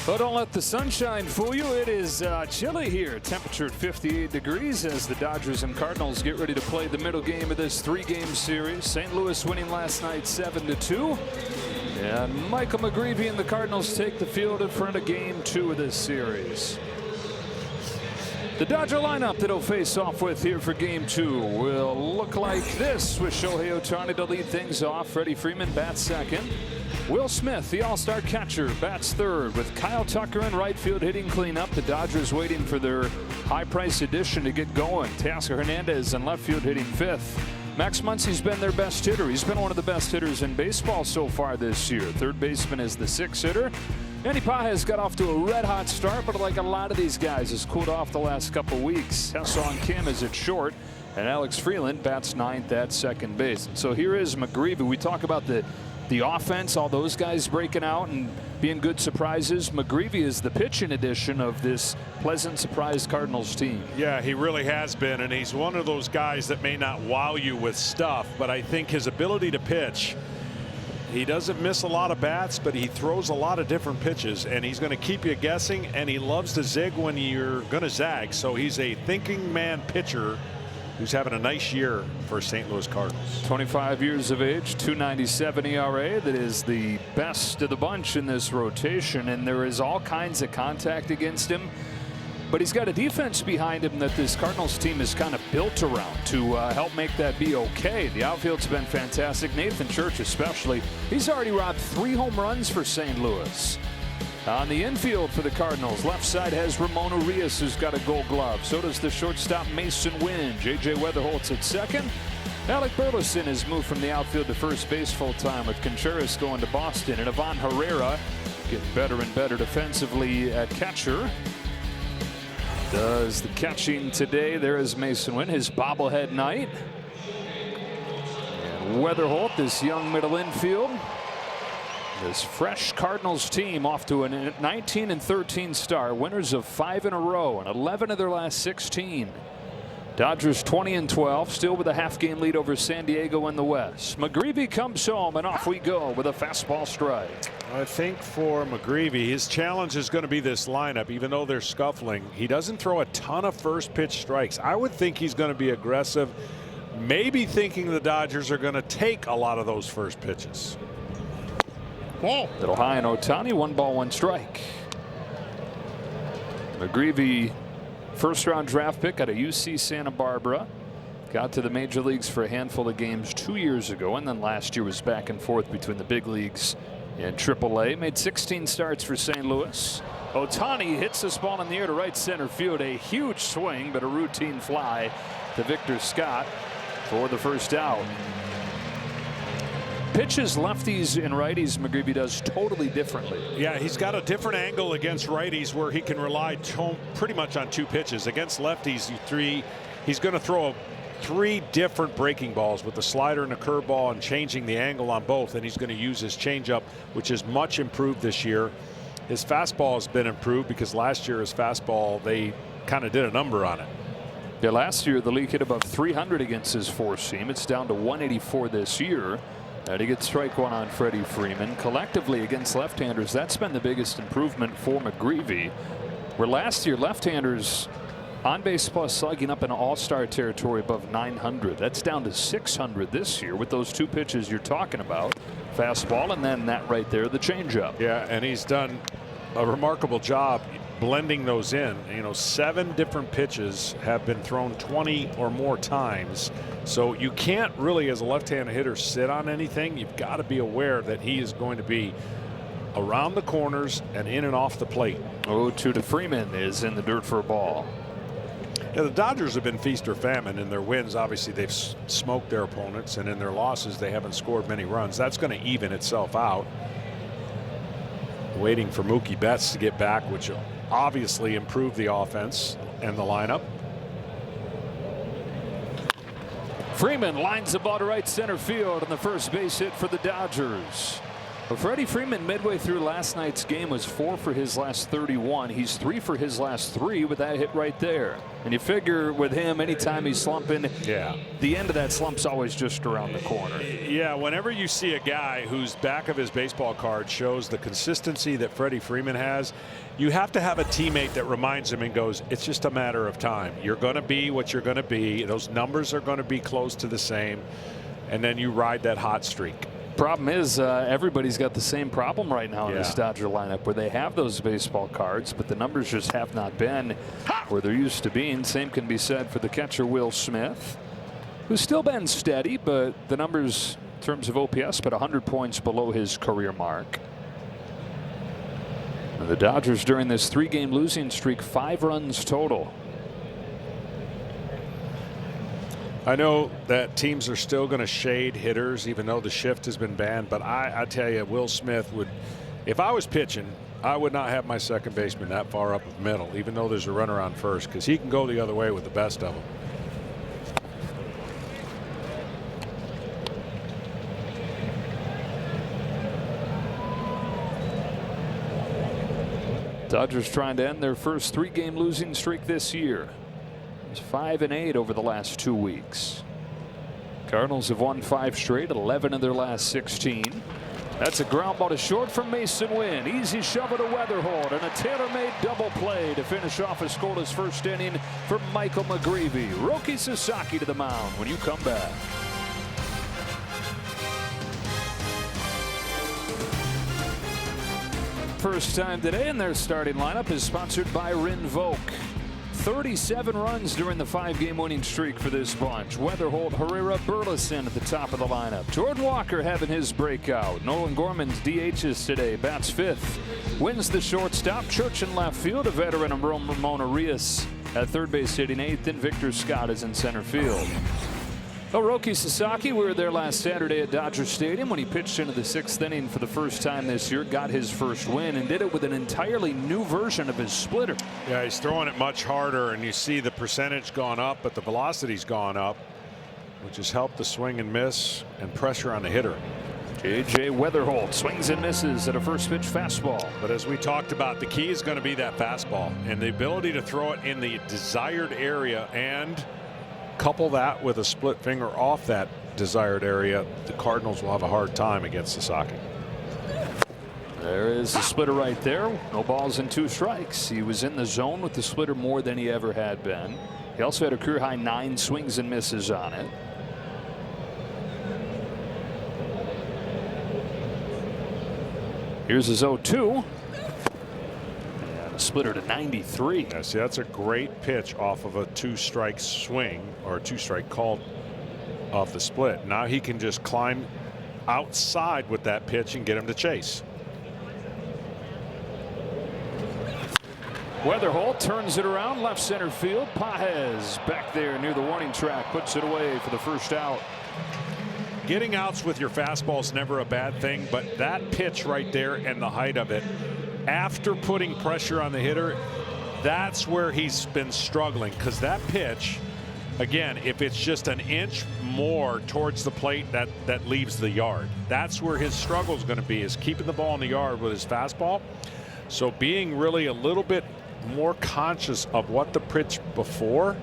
Well, don't let the sunshine fool you. It is chilly here. Temperature at 58 degrees as the Dodgers and Cardinals get ready to play the middle game of this three-game series. St. Louis winning last night 7-2. And Michael McGreevy and the Cardinals take the field in front of game 2 of this series. The Dodger lineup that he'll face off with here for game 2 will look like this, with Shohei Ohtani to lead things off. Freddie Freeman bats second. Will Smith, the all-star catcher, bats third, with Kyle Tucker in right field hitting cleanup. The Dodgers waiting for their high-price addition to get going. Teoscar Hernandez in left field hitting fifth. Max Muncy's been their best hitter. He's been one of the best hitters in baseball so far this year. Third baseman is the sixth hitter. Manny Pages got off to a red-hot start, but like a lot of these guys, has cooled off the last couple weeks. Ha-Seong Kim is at short, and Alex Freeland bats ninth at second base. And so here is McGreevy. We talk about the offense, all those guys breaking out and being good surprises. McGreevy is the pitching edition of this pleasant surprise Cardinals team. Yeah, he really has been, and he's one of those guys that may not wow you with stuff, but I think his ability to pitch, he doesn't miss a lot of bats, but he throws a lot of different pitches, and he's going to keep you guessing, and he loves to zig when you're going to zag. So he's a thinking man pitcher who's having a nice year for St. Louis Cardinals. 25 years of age, .297 ERA. That is the best of the bunch in this rotation, and there is all kinds of contact against him. But he's got a defense behind him that this Cardinals team is kind of built around to help make that be okay. The outfield's been fantastic. Nathan Church especially. He's already robbed 3 home runs for St. Louis. On the infield for the Cardinals, left side has Ramon Urias, who's got a Gold Glove. So does the shortstop Mason Wynn. J.J. Weatherholt's at second. Alec Burleson has moved from the outfield to first base full-time, with Contreras going to Boston. And Ivan Herrera getting better and better defensively at catcher. Does the catching today. There is Mason Wynn, his bobblehead night. And Weatherholt, this young middle infield. This fresh Cardinals team off to a 19-13 start, winners of 5 in a row and 11 of their last 16. Dodgers 20-12, still with a half-game lead over San Diego in the West. McGreevy comes home, and off we go with a fastball strike. I think for McGreevy, his challenge is going to be this lineup. Even though they're scuffling, he doesn't throw a ton of first pitch strikes. I would think he's going to be aggressive, maybe thinking the Dodgers are going to take a lot of those first pitches. Little high on Ohtani, 1 ball, 1 strike. McGreevy, first-round draft pick out of UC Santa Barbara. Got to the major leagues for a handful of games 2 years ago, and then last year was back and forth between the big leagues and AAA. Made 16 starts for St. Louis. Ohtani hits this ball in the air to right center field. A huge swing, but a routine fly to Victor Scott for the first out. Pitches lefties and righties, McGreevy does totally differently. Yeah, he's got a different angle against righties where he can rely pretty much on 2 pitches. Against lefties, he's going to throw 3 different breaking balls with the slider and the curveball, and changing the angle on both. And he's going to use his changeup, which is much improved this year. His fastball has been improved because last year his fastball, they kind of did a number on it. Yeah, last year the league hit above 300 against his four-seam. It's down to 184 this year. And he gets strike 1 on Freddie Freeman. Collectively against left-handers, that's been the biggest improvement for McGreevy. Where last year left-handers on base plus slugging up in all-star territory above 900. That's down to 600 this year with those 2 pitches you're talking about. Fastball, and then that right there, the changeup. Yeah, and he's done a remarkable job blending those in. 7 different pitches have been thrown 20 or more times. So you can't really, as a left-handed hitter, sit on anything. You've got to be aware that he is going to be around the corners and in and off the plate. 0-2 to Freeman is in the dirt for a ball. Yeah, the Dodgers have been feast or famine in their wins. Obviously, they've smoked their opponents, and in their losses, they haven't scored many runs. That's going to even itself out. Waiting for Mookie Betts to get back, which will obviously improve the offense and the lineup. Freeman lines the ball to right center field, and the first base hit for the Dodgers. Well, Freddie Freeman midway through last night's game was 4 for his last 31. He's 3 for his last 3 with that hit right there. And you figure with him, anytime he's slumping, the end of that slump's always just around the corner. Yeah, whenever you see a guy whose back of his baseball card shows the consistency that Freddie Freeman has, you have to have a teammate that reminds him and goes, it's just a matter of time. You're going to be what you're going to be. Those numbers are going to be close to the same. And then you ride that hot streak. Problem is, everybody's got the same problem right now in this Dodger lineup where they have those baseball cards, but the numbers just have not been where they're used to being. Same can be said for the catcher Will Smith, who's still been steady, but the numbers in terms of OPS, but 100 points below his career mark. And the Dodgers during this 3-game losing streak, 5 runs total. I know that teams are still going to shade hitters even though the shift has been banned, but I tell you, Will Smith would, if I was pitching, I would not have my second baseman that far up the middle, even though there's a runner on first, because he can go the other way with the best of them. Dodgers trying to end their first 3-game losing streak this year. It's 5-8 over the last 2 weeks. Cardinals have won 5 straight, 11 of their last 16. That's a ground ball to short from Mason Wynn. Easy shovel to Weatherhold and a tailor-made double play to finish off a scoreless first inning for Michael McGreevy. Roki Sasaki to the mound when you come back. First time today in their starting lineup is sponsored by Rinvoq. 37 runs during the 5-game winning streak for this bunch. Weatherhold, Herrera, Burleson at the top of the lineup. Jordan Walker having his breakout. Nolan Gorman's DHs today. Bats 5th. Wins the shortstop. Church in left field. A veteran of Ramon Arias at third base hitting 8th. And Victor Scott is in center field. Roki Sasaki, we were there last Saturday at Dodger Stadium when he pitched into the 6th inning for the first time this year, got his first win, and did it with an entirely new version of his splitter. Yeah, he's throwing it much harder, and you see the percentage gone up, but the velocity's gone up, which has helped the swing and miss and pressure on the hitter. J.J. Weatherhold swings and misses at a first pitch fastball. But as we talked about, the key is going to be that fastball and the ability to throw it in the desired area and couple that with a split finger off that desired area. The Cardinals will have a hard time against Sasaki. There is the splitter right there. No balls and 2 strikes. He was in the zone with the splitter more than he ever had been. He also had a career high 9 swings and misses on it. Here's his 0-2. Splitter to 93. Yeah, see, that's a great pitch off of a 2-strike swing or a 2-strike call off the split. Now he can just climb outside with that pitch and get him to chase. Weatherhold turns it around left center field. Pages back there near the warning track puts it away for the first out. Getting outs with your fastball is never a bad thing, but that pitch right there and the height of it, after putting pressure on the hitter, that's where he's been struggling, because that pitch, again, if it's just an inch more towards the plate, that leaves the yard. That's where his struggle is going to be, is keeping the ball in the yard with his fastball. So being really a little bit more conscious of what the pitch before,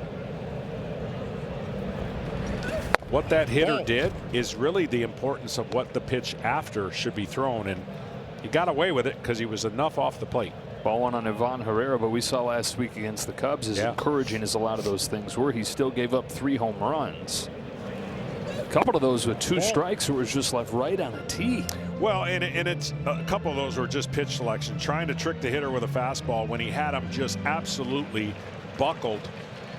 what that hitter did, is really the importance of what the pitch after should be thrown. And he got away with it because he was enough off the plate. Ball one on Ivan Herrera, but we saw last week against the Cubs, as encouraging as a lot of those things were, he still gave up 3 home runs. A couple of those with 2 strikes, or was just left right on a tee. Well, and it's a couple of those were just pitch selection, trying to trick the hitter with a fastball when he had him just absolutely buckled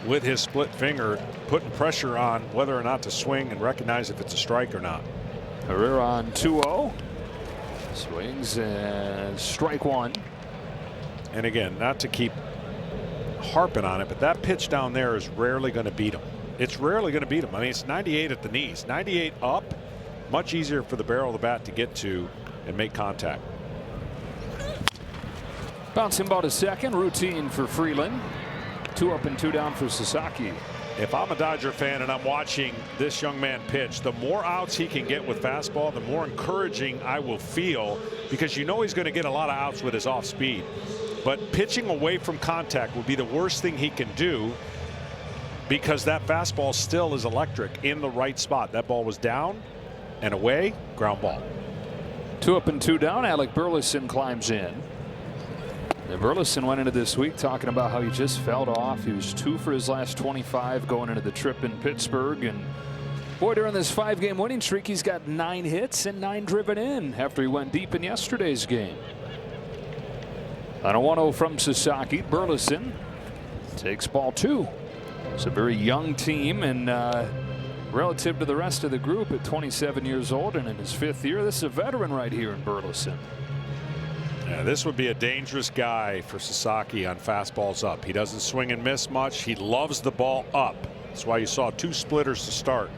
with his split finger, putting pressure on whether or not to swing and recognize if it's a strike or not. Herrera on 2-0. Swings and strike 1. And again, not to keep harping on it, but that pitch down there is rarely going to beat him. It's rarely going to beat him. I mean, it's 98 at the knees, 98 up, much easier for the barrel of the bat to get to and make contact. Bouncing ball to second, routine for Freeland. 2 up and 2 down for Sasaki. if I'm a Dodger fan and I'm watching this young man pitch, the more outs he can get with fastball, the more encouraging I will feel, because you know he's going to get a lot of outs with his off speed. But pitching away from contact would be the worst thing he can do, because that fastball still is electric in the right spot. That ball was down and away, ground ball. 2 up and 2 down. Alec Burleson climbs in. And Burleson went into this week talking about how he just felt off. He was 2 for his last 25 going into the trip in Pittsburgh. And boy, during this 5-game winning streak, he's got 9 hits and 9 driven in after he went deep in yesterday's game. On a 1-0 from Sasaki, Burleson takes ball 2. It's a very young team, and relative to the rest of the group, at 27 years old and in his 5th year, this is a veteran right here in Burleson. Yeah, this would be a dangerous guy for Sasaki on fastballs up. He doesn't swing and miss much. He loves the ball up. That's why you saw 2 splitters to start.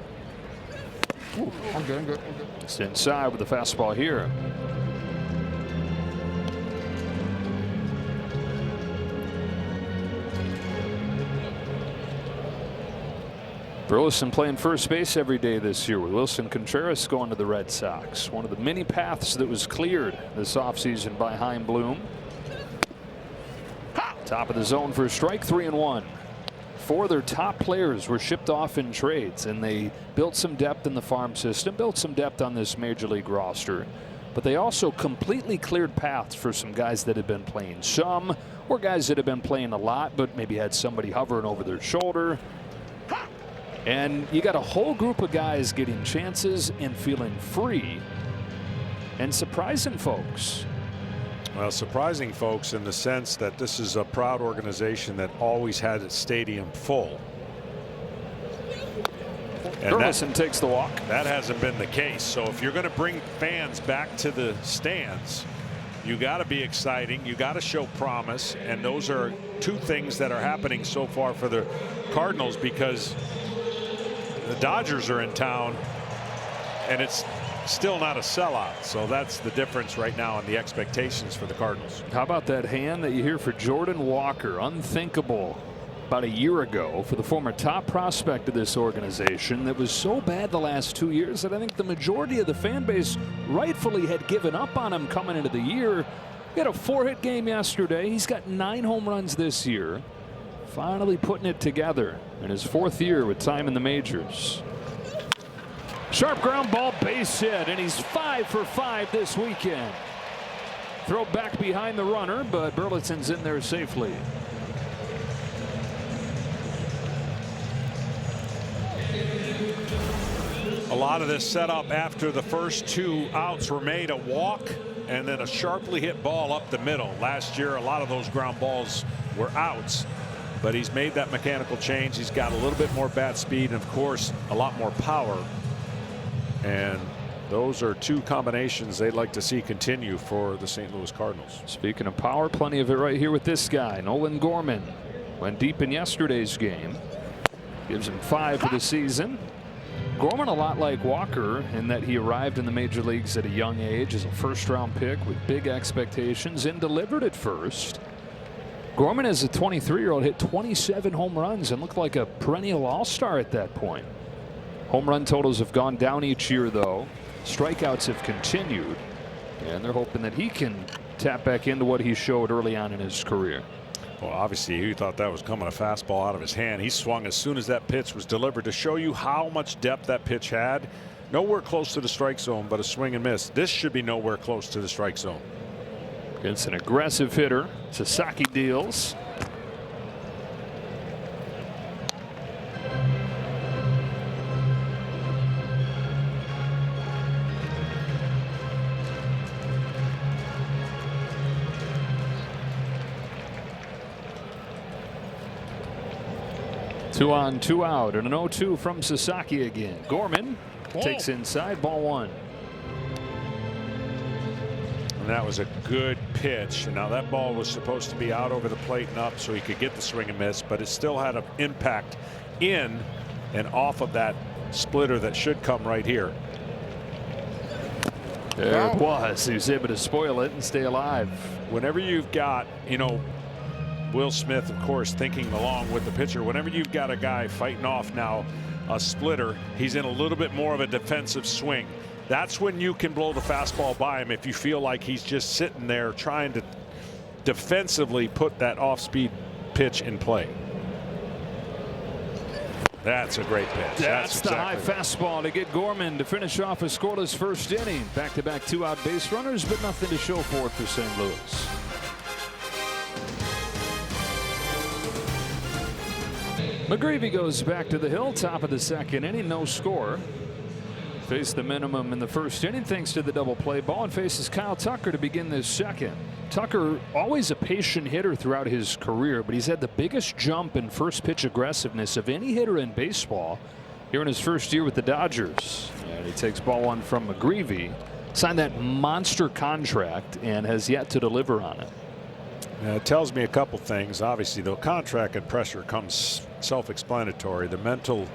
Ooh, I'm good. Just inside with the fastball here. Burleson playing first base every day this year, with Wilson Contreras going to the Red Sox. One of the many paths that was cleared this offseason by Chaim Bloom. Top of the zone for a strike, 3-1. 4 of their top players were shipped off in trades, and they built some depth in the farm system, built some depth on this major league roster. But they also completely cleared paths for some guys that had been playing some, or guys that had been playing a lot but maybe had somebody hovering over their shoulder. And you got a whole group of guys getting chances and feeling free and surprising folks. Well, surprising folks in the sense that this is a proud organization that always had its stadium full. And Burleson takes the walk. That hasn't been the case. So if you're going to bring fans back to the stands, you got to be exciting. You got to show promise. And those are 2 things that are happening so far for the Cardinals, because the Dodgers are in town and it's still not a sellout. So that's the difference right now in the expectations for the Cardinals. How about that hand that you hear for Jordan Walker? Unthinkable about a year ago for the former top prospect of this organization that was so bad the last 2 years that I think the majority of the fan base rightfully had given up on him coming into the year. He had a 4-hit game yesterday. He's got 9 home runs this year. Finally putting it together in his 4th year with time in the majors. Sharp ground ball, base hit, and he's 5 for 5 this weekend. Throw back behind the runner, but Burleson's in there safely. A lot of this set up after the first 2 outs were made, a walk and then a sharply hit ball up the middle. Last year, a lot of those ground balls were outs. But he's made that mechanical change. He's got a little bit more bat speed and, of course, a lot more power. And those are 2 combinations they'd like to see continue for the St. Louis Cardinals. Speaking of power, plenty of it right here with this guy. Nolan Gorman went deep in yesterday's game. Gives him 5 for the season. Gorman a lot like Walker in that he arrived in the major leagues at a young age as a 1st-round pick with big expectations and delivered at first. Gorman, as a 23-year-old, hit 27 home runs and looked like a perennial all-star at that point. Home run totals have gone down each year, though. Strikeouts have continued, and they're hoping that he can tap back into what he showed early on in his career. Well, obviously, he thought that was coming a fastball out of his hand. He swung as soon as that pitch was delivered to show you how much depth that pitch had. Nowhere close to the strike zone, but a swing and miss. This should be nowhere close to the strike zone. Against an aggressive hitter, Sasaki deals. Two on, 2 out, and an 0-2 from Sasaki again. Gorman takes inside, ball 1. And that was a good pitch. Now that ball was supposed to be out over the plate and up so he could get the swing and miss, but it still had an impact in and off of that splitter that should come right here. There it was. He was able to spoil it and stay alive. Whenever you've got, you know, Will Smith, of course, thinking along with the pitcher. Whenever you've got a guy fighting off now a splitter, he's in a little bit more of a defensive swing. That's when you can blow the fastball by him if you feel like he's just sitting there trying to defensively put that off-speed pitch in play. That's a great pitch. That's the high exactly fastball to get Gorman to finish off a scoreless first inning. Back-to-back two-out base runners, but nothing to show for it for St. Louis. McGreevy goes back to the hill, top of the second inning, no score. Faced the minimum in the first inning thanks to the double play ball, and faces Kyle Tucker to begin this second. Tucker, always a patient hitter throughout his career, but he's had the biggest jump in first pitch aggressiveness of any hitter in baseball here in his first year with the Dodgers. And he takes ball one from McGreevy, signed that monster contract, and has yet to deliver on it. It tells me a couple things. Obviously, the contract and pressure comes self-explanatory. The mental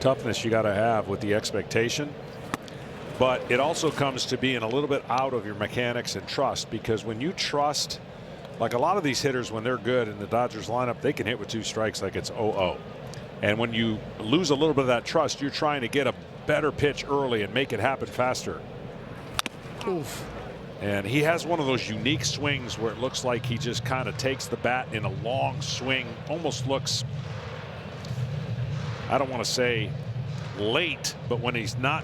toughness you got to have with the expectation, but it also comes to being a little bit out of your mechanics and trust, because when you trust, like a lot of these hitters, when they're good in the Dodgers lineup, they can hit with 2 strikes like it's 0-0. And when you lose a little bit of that trust, you're trying to get a better pitch early and make it happen faster. Oof. And he has one of those unique swings where it looks like he just kind of takes the bat in a long swing, almost looks, I don't want to say late, but when he's not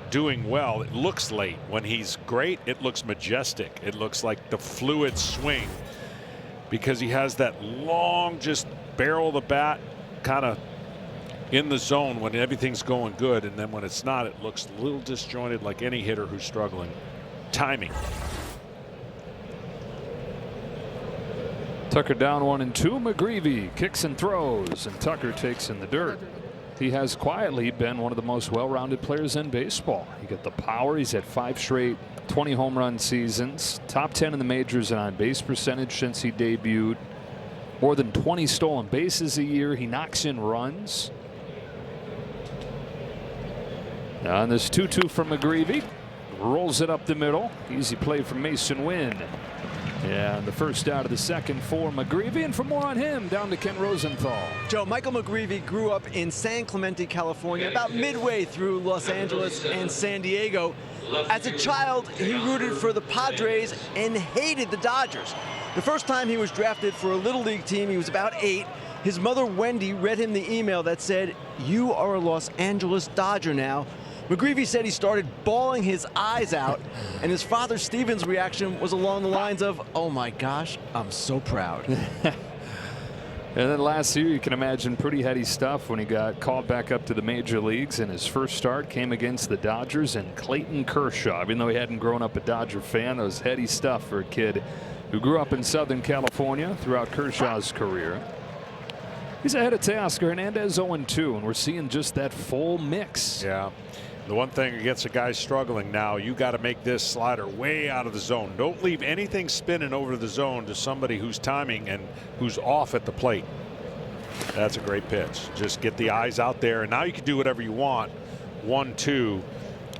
doing well, it looks late. When he's great, it looks majestic. It looks like the fluid swing, because he has that long, just barrel the bat kind of in the zone when everything's going good, and then when it's not, it looks a little disjointed, like any hitter who's struggling. Timing. Tucker down 1-2. McGreevy kicks and throws, and Tucker takes in the dirt. He has quietly been one of the most well-rounded players in baseball. He got the power. He's had 5 straight 20 home run seasons, top 10 in the majors in on base percentage since he debuted, more than 20 stolen bases a year. He knocks in runs. Now on this 2-2 from McGreevy, rolls it up the middle. Easy play from Mason Wynn. And the first out of the second for McGreevy, and for more on him, down to Ken Rosenthal. Joe, Michael McGreevy grew up in San Clemente, California, about midway through Los Angeles and San Diego. As a child, he rooted for the Padres and hated the Dodgers. The first time he was drafted for a Little League team, he was about 8. His mother, Wendy, read him the email that said, "You are a Los Angeles Dodger now." McGreevy said he started bawling his eyes out, and his father, Steven's reaction was along the lines of, "Oh my gosh, I'm so proud." And then last year, you can imagine pretty heady stuff when he got called back up to the major leagues, and his first start came against the Dodgers and Clayton Kershaw. Even though he hadn't grown up a Dodger fan, it was heady stuff for a kid who grew up in Southern California throughout Kershaw's career. He's ahead of Teoscar Hernandez 0-2, and we're seeing just that full mix. Yeah. The one thing against a guy struggling now, you got to make this slider way out of the zone. Don't leave anything spinning over the zone to somebody who's timing and who's off at the plate. That's a great pitch. Just get the eyes out there, and now you can do whatever you want. 1-2.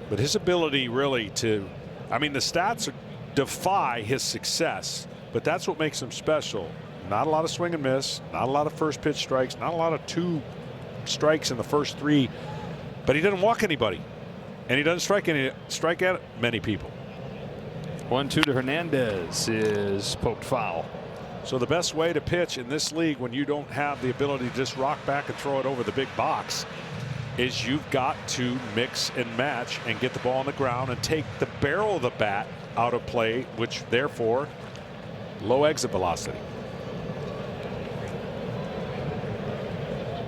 But his ability really to, I mean, the stats defy his success, but that's what makes him special. Not a lot of swing and miss, not a lot of first pitch strikes, not a lot of 2 strikes in the first 3, but he doesn't walk anybody. And he doesn't strike at many people. 1-2 to Hernandez is poked foul. So the best way to pitch in this league when you don't have the ability to just rock back and throw it over the big box is you've got to mix and match and get the ball on the ground and take the barrel of the bat out of play, which therefore low exit velocity.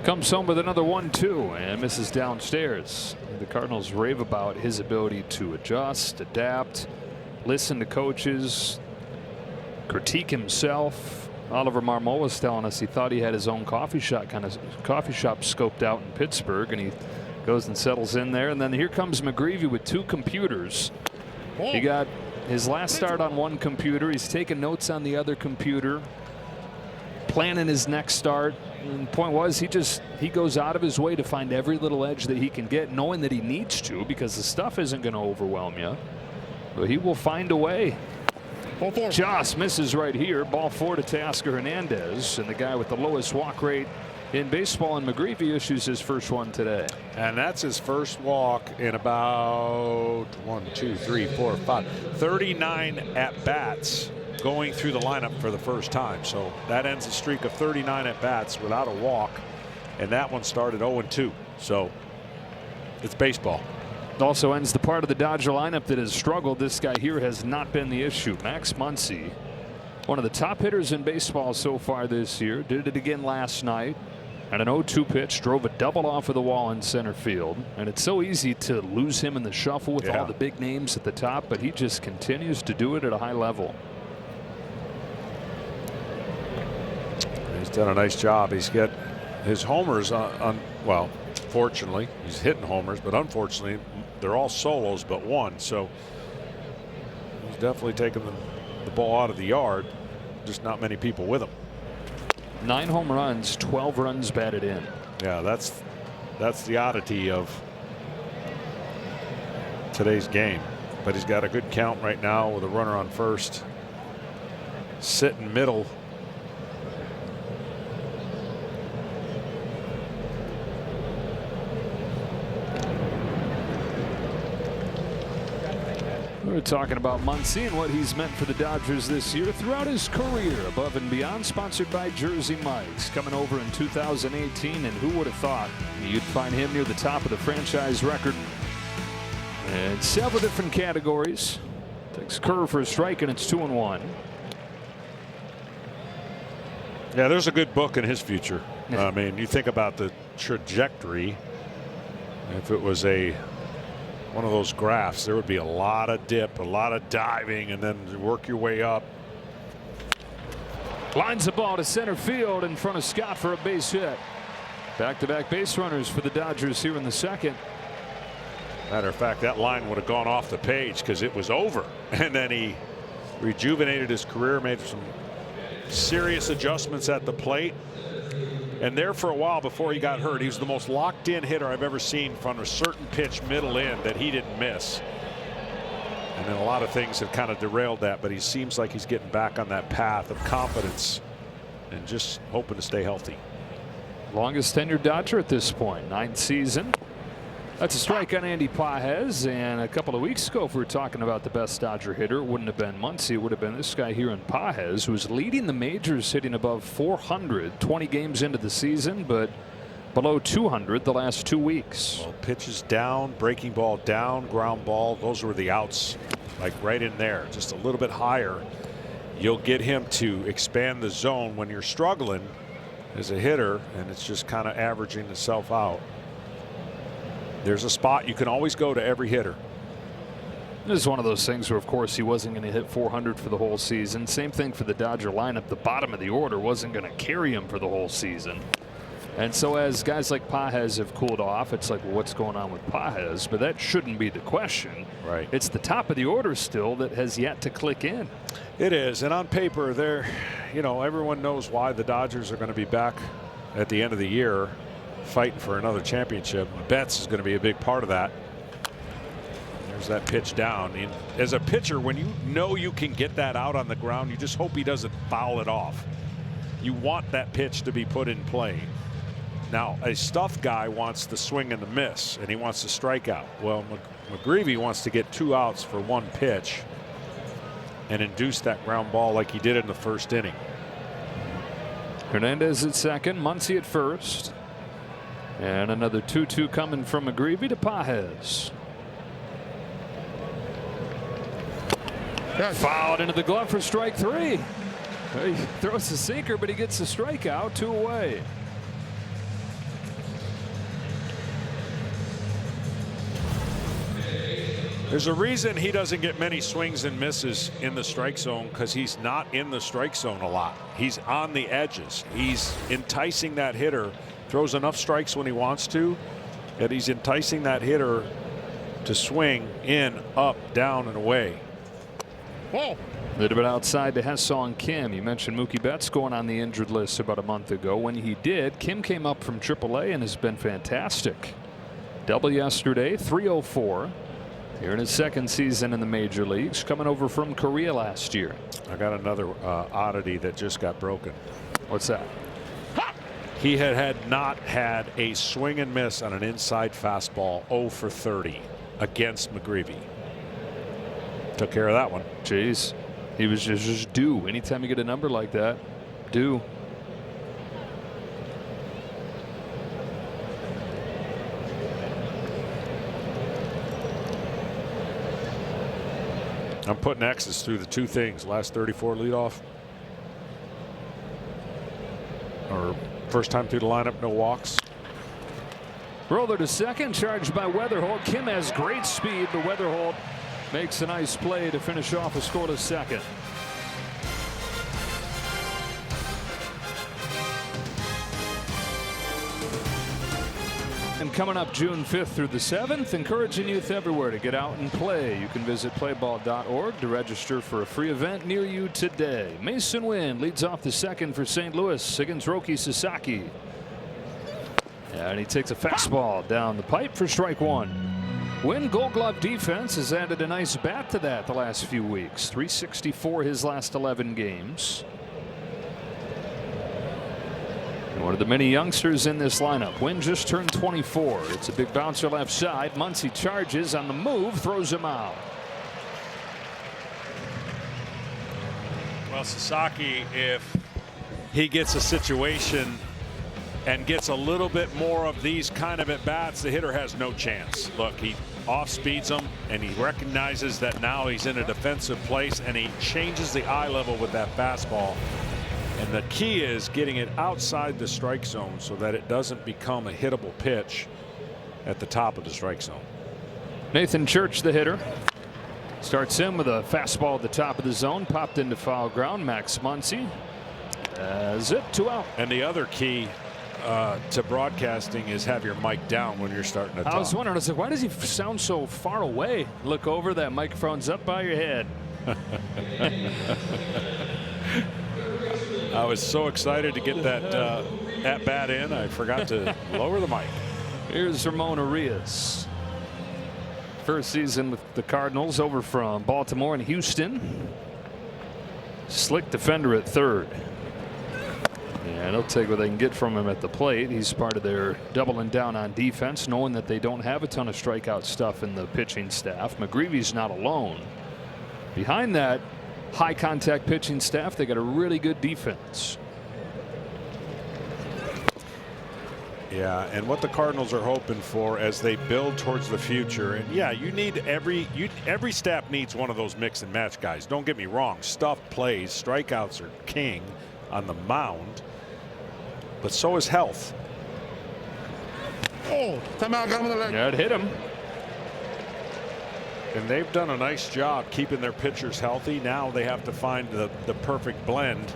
Comes home with another 1-2 and misses downstairs. The Cardinals rave about his ability to adjust, adapt, listen to coaches, critique himself. Oliver Marmol was telling us he thought he had his own coffee shop scoped out in Pittsburgh, and he goes and settles in there. And then here comes McGreevy with 2 computers. He got his last start on one computer. He's taking notes on the other computer, planning his next start. And the point was, he goes out of his way to find every little edge that he can get, knowing that he needs to, because the stuff isn't going to overwhelm you. But he will find a way. Joss misses right here. Ball 4 to Teoscar Hernandez, and the guy with the lowest walk rate in baseball, and McGreevy issues his first one today. And that's his first walk in about 39 at bats going through the lineup for the first time. So that ends a streak of 39 at bats without a walk, and that one started 0-2. So it's baseball. Also ends the part of the Dodger lineup that has struggled. This guy here has not been the issue. Max Muncy, one of the top hitters in baseball so far this year, did it again last night. And an 0-2 pitch, drove a double off of the wall in center field. And it's so easy to lose him in the shuffle with all the big names at the top, but he just continues to do it at a high level. He's done a nice job. He's got his homers on well, fortunately, he's hitting homers, but unfortunately, they're all solos but one. So he's definitely taken the ball out of the yard. Just not many people with him. 9 home runs, 12 runs batted in. Yeah, that's the oddity of today's game. But he's got a good count right now with a runner on first. Sitting middle. We're talking about Muncy and what he's meant for the Dodgers this year throughout his career. Above and Beyond, sponsored by Jersey Mike's, coming over in 2018, and who would have thought you'd find him near the top of the franchise record in several different categories. Takes curve for a strike, and it's 2-1. Yeah, there's a good book in his future. I mean, you think about the trajectory. If it was one of those graphs, there would be a lot of dip, a lot of diving, and then work your way up. Lines the ball to center field in front of Scott for a base hit. Back-to-back base runners for the Dodgers here in the second. Matter of fact, that line would have gone off the page because it was over. And then he rejuvenated his career, made some serious adjustments at the plate. And there for a while before he got hurt, he was the most locked in hitter I've ever seen from a certain pitch middle in that he didn't miss. And then a lot of things have kind of derailed that, but he seems like he's getting back on that path of confidence and just hoping to stay healthy. Longest tenured Dodger at this point, 9th season. That's a strike on Andy Pages, and a couple of weeks ago, if we were talking about the best Dodger hitter, it wouldn't have been Muncy, it would have been this guy here in Pages, who's leading the majors, hitting above 400 20 games into the season, but below 200 the last 2 weeks. Well, pitches down, breaking ball down, ground ball, those were the outs, like right in there, just a little bit higher. You'll get him to expand the zone when you're struggling as a hitter, and it's just kind of averaging itself out. There's a spot you can always go to every hitter. This is one of those things where, of course, he wasn't going to hit 400 for the whole season. Same thing for the Dodger lineup. The bottom of the order wasn't going to carry him for the whole season. And so as guys like Pages have cooled off, it's like, well, what's going on with Pages? But that shouldn't be the question. Right. It's the top of the order still that has yet to click in. It is. And on paper, everyone knows why the Dodgers are going to be back at the end of the year fighting for another championship. Betts is going to be a big part of that. There's that pitch down. And as a pitcher, when you know you can get that out on the ground, you just hope he doesn't foul it off. You want that pitch to be put in play. Now, a stuffed guy wants the swing and the miss, and he wants to strike out. Well, McGreevy wants to get 2 outs for 1 pitch and induce that ground ball like he did in the first inning. Hernandez at second, Muncy at first. And another 2-2 coming from McGreevy to Pages. Fouled into the glove for strike 3. He throws the sinker, but he gets the strikeout, 2 away. There's a reason he doesn't get many swings and misses in the strike zone, because he's not in the strike zone a lot. He's on the edges. He's enticing that hitter. Throws enough strikes when he wants to, and he's enticing that hitter to swing in, up, down, and away. A little bit outside to Ha-Seong Kim. You mentioned Mookie Betts going on the injured list about a month ago. When he did, Kim came up from AAA and has been fantastic. Double yesterday, 304. Here in his second season in the major leagues, coming over from Korea last year. I got another oddity that just got broken. What's that? He had not had a swing and miss on an inside fastball 0 for 30 against McGreevy. Took care of that one. Jeez, he was just due. Anytime you get a number like that, due. I'm putting X's through the two things. Last 34 leadoff. Or first time through the lineup, no walks. Roller to second, charged by Weatherholt. Kim has great speed, but Weatherholt makes a nice play to finish off a scoreless second. And coming up June 5th through the 7th, encouraging youth everywhere to get out and play. You can visit playball.org to register for a free event near you today. Mason Wynn leads off the second for St. Louis against Roki Sasaki. And he takes a fastball down the pipe for strike one. Wynn Gold Glove defense has added a nice bat to that the last few weeks. 364 his last 11 games. One of the many youngsters in this lineup. Wynn just turned 24. It's a big bouncer left side. Muncy charges on the move, throws him out. Well, Sasaki, if he gets a situation and gets a little bit more of these kind of at bats, the hitter has no chance. Look, he off speeds him and he recognizes that now he's in a defensive place and he changes the eye level with that fastball. And the key is getting it outside the strike zone so that it doesn't become a hittable pitch at the top of the strike zone. Nathan Church, the hitter, starts in with a fastball at the top of the zone, popped into foul ground. Max Muncy has it, 2 out. And the other key to broadcasting is have your mic down when you're starting to talk. I was wondering, I was like, why does he sound so far away? Look over, that microphone's up by your head. I was so excited to get that at bat in, I forgot to lower the mic. Here's Ramon Arias. First season with the Cardinals, over from Baltimore and Houston. Slick defender at third. And they'll take what they can get from him at the plate. He's part of their doubling down on defense, knowing that they don't have a ton of strikeout stuff in the pitching staff. McGreevy's not alone. Behind that high contact pitching staff, they got a really good defense. Yeah, and what the Cardinals are hoping for as they build towards the future, and yeah, you need every staff needs one of those mix and match guys. Don't get me wrong, stuff plays, strikeouts are king on the mound, but so is health. Oh, timeout, got him in the leg. Yeah, it hit him. And they've done a nice job keeping their pitchers healthy. Now they have to find the perfect blend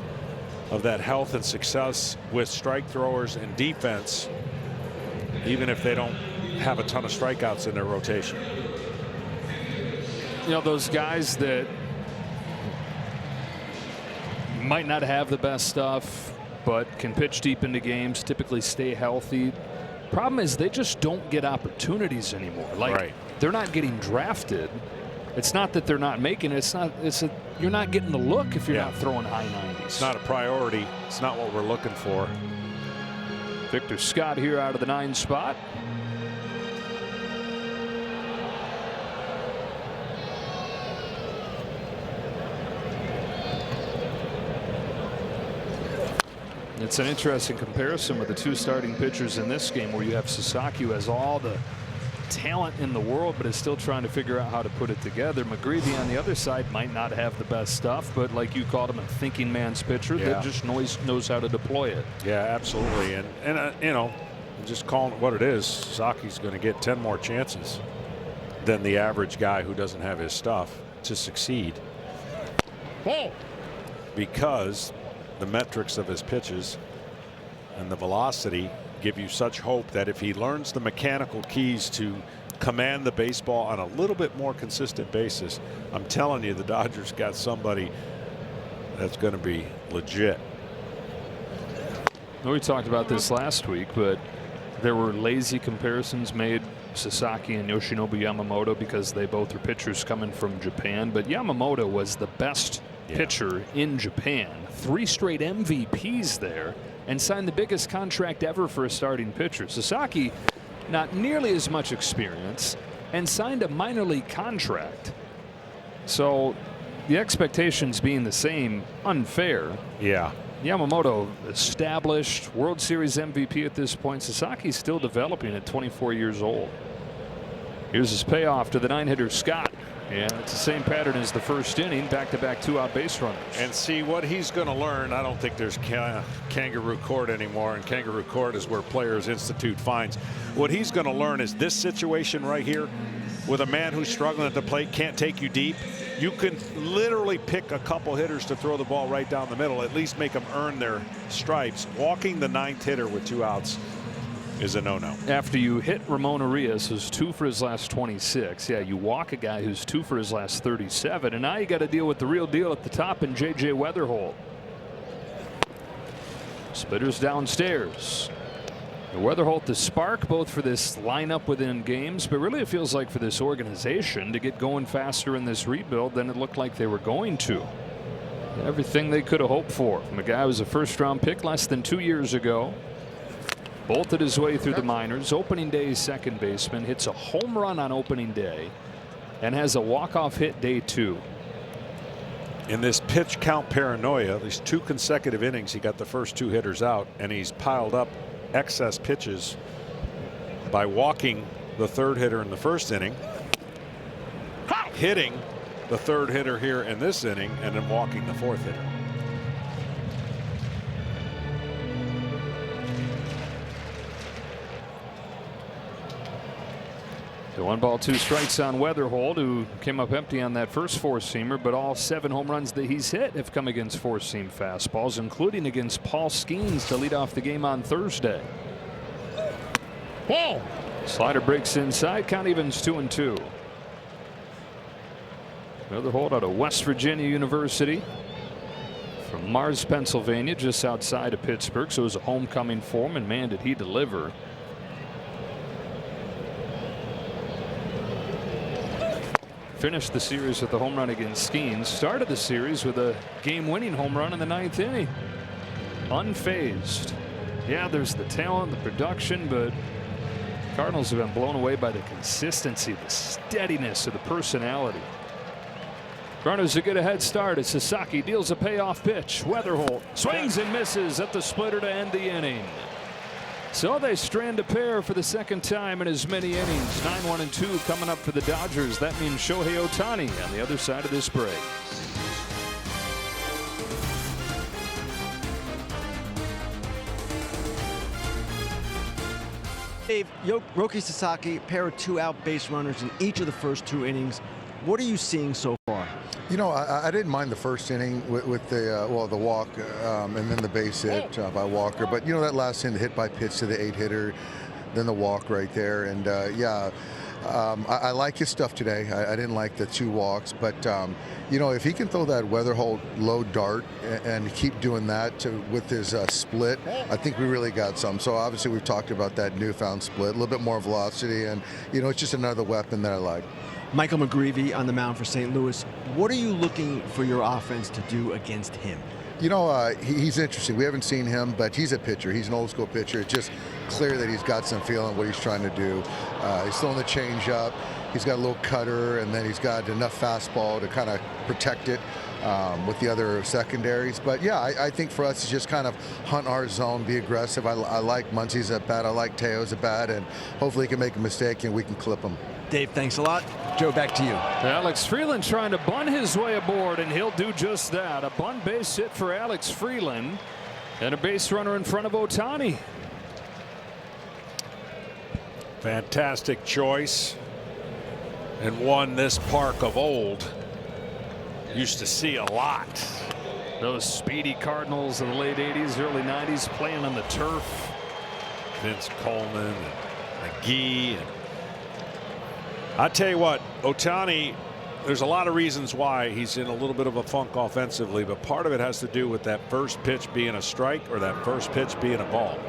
of that health and success with strike throwers and defense, even if they don't have a ton of strikeouts in their rotation. You know, those guys that might not have the best stuff but can pitch deep into games, typically stay healthy. Problem is they just don't get opportunities anymore. Like, right. They're not getting drafted. It's not that they're not making it. You're not getting the look if you're not throwing high 90s. It's not a priority. It's not what we're looking for. Victor Scott here out of the 9 spot. It's an interesting comparison with the 2 starting pitchers in this game, where you have Sasaki, who has all the talent in the world but is still trying to figure out how to put it together. McGreevy on the other side might not have the best stuff, but like you called him, a thinking man's pitcher that just knows how to deploy it. Yeah, absolutely. And you know, just calling it what it is, Sasaki's going to get 10 more chances than the average guy who doesn't have his stuff to succeed. Ball. Because the metrics of his pitches and the velocity give you such hope that if he learns the mechanical keys to command the baseball on a little bit more consistent basis, I'm telling you, the Dodgers got somebody that's going to be legit. We talked about this last week, but there were lazy comparisons made Sasaki and Yoshinobu Yamamoto because they both are pitchers coming from Japan. But Yamamoto was the best pitcher in Japan. 3 straight MVPs there and signed the biggest contract ever for a starting pitcher. Sasaki, not nearly as much experience, and signed a minor league contract. So the expectations being the same, unfair. Yeah. Yamamoto established World Series MVP at this point. Sasaki's still developing at 24 years old. Here's his payoff to the 9-hitter Scott. Yeah, it's the same pattern as the first inning. Back-to-back 2-out base runners. And see what he's going to learn. I don't think there's kangaroo court anymore, and kangaroo court is where players institute fines. What he's going to learn is this situation right here with a man who's struggling at the plate, can't take you deep. You can literally pick a couple hitters to throw the ball right down the middle, at least make them earn their stripes. Walking the 9th hitter with 2 outs is a no-no. After you hit Ramon Urias, who's 2 for his last 26. Yeah, you walk a guy who's 2 for his last 37, and now you got to deal with the real deal at the top in J.J. Weatherholt. Splitters downstairs. Weatherholt the spark both for this lineup within games, but really it feels like for this organization to get going faster in this rebuild than it looked like they were going to. Everything they could have hoped for from a guy who was a first-round pick less than 2 years ago. Bolted his way through the minors. Opening day second baseman, hits a home run on opening day and has a walk-off hit day 2. In this pitch count paranoia, at least 2 consecutive innings, he got the first 2 hitters out, and he's piled up excess pitches by walking the 3rd hitter in the first inning, hitting the 3rd hitter here in this inning, and then walking the 4th hitter. So 1 ball 2 strikes on Weatherholt, who came up empty on that first 4-seamer, but all 7 home runs that he's hit have come against 4-seam fastballs, including against Paul Skeens to lead off the game on Thursday. Ball. Slider breaks inside. Count evens 2-2. Weatherholt out of West Virginia University from Mars, Pennsylvania, just outside of Pittsburgh. So it was a homecoming for him, and man, did he deliver. Finished the series with a home run against Skeens. Started the series with a game-winning home run in the 9th inning. Unfazed. Yeah, there's the talent, the production, but Cardinals have been blown away by the consistency, the steadiness of the personality. Runners a good head start as Sasaki deals a payoff pitch. Weatherholt swings and misses at the splitter to end the inning. So they strand a pair for the 2nd time in as many innings. 9-1-2 coming up for the Dodgers. That means Shohei Ohtani on the other side of this break. Dave, Roki Sasaki, pair of 2-out base runners in each of the first 2 innings. What are you seeing so far? You know, I didn't mind the first inning with the the walk and then the base hit by Walker. But, you know, that last inning, the hit by pitch to the 8-hitter, then the walk right there. And, I like his stuff today. I didn't like the 2 walks. But, you know, if he can throw that Weatherholt low dart and keep doing that with his split, I think we really got some. So, obviously, we've talked about that newfound split, a little bit more velocity. And, you know, it's just another weapon that I like. Michael McGreevy on the mound for St. Louis. What are you looking for your offense to do against him? You know, he's interesting. We haven't seen him, but he's a pitcher. He's an old school pitcher. It's just clear that he's got some feel in what he's trying to do. He's throwing the change up. He's got a little cutter, and then he's got enough fastball to kind of protect it with the other secondaries. But, yeah, I think for us, it's just kind of hunt our zone, be aggressive. I like Muncie's at bat. I like Teo's at bat, and hopefully he can make a mistake and we can clip him. Dave, thanks a lot. Joe, back to you. Alex Freeland trying to bunt his way aboard, and he'll do just that. A bunt base hit for Alex Freeland, and a base runner in front of Ohtani. Fantastic choice, and one this park of old used to see a lot. Those speedy Cardinals of the late 80s, early 90s playing on the turf. Vince Coleman and McGee. And I tell you what, Ohtani, there's a lot of reasons why he's in a little bit of a funk offensively, but part of it has to do with that first pitch being a strike or that first pitch being a ball.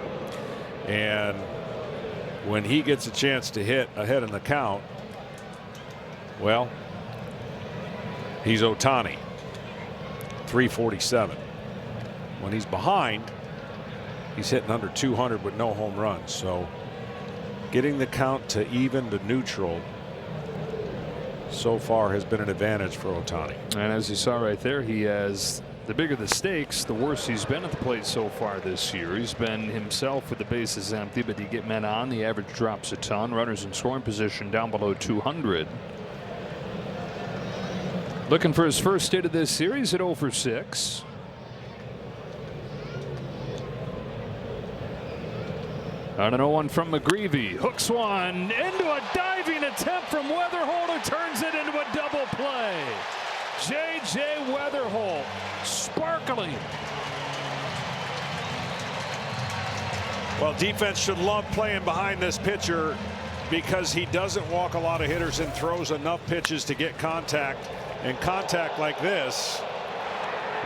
And when he gets a chance to hit ahead in the count, well, he's Ohtani. 347. When he's behind, he's hitting under 200 with no home runs. So getting the count to even to neutral so far has been an advantage for Ohtani. And as you saw right there, he has, the bigger the stakes, the worse he's been at the plate so far this year. He's been himself with the bases empty, but you get men on, the average drops a ton. Runners in scoring position down below 200. Looking for his first hit of this series at 0 for 6. On an 0-1 from McGreevy. Hooks one into a diving attempt from Weatherholt, who turns it into a double play. J.J. Weatherholt sparkling. Well, defense should love playing behind this pitcher because he doesn't walk a lot of hitters and throws enough pitches to get contact. And contact like this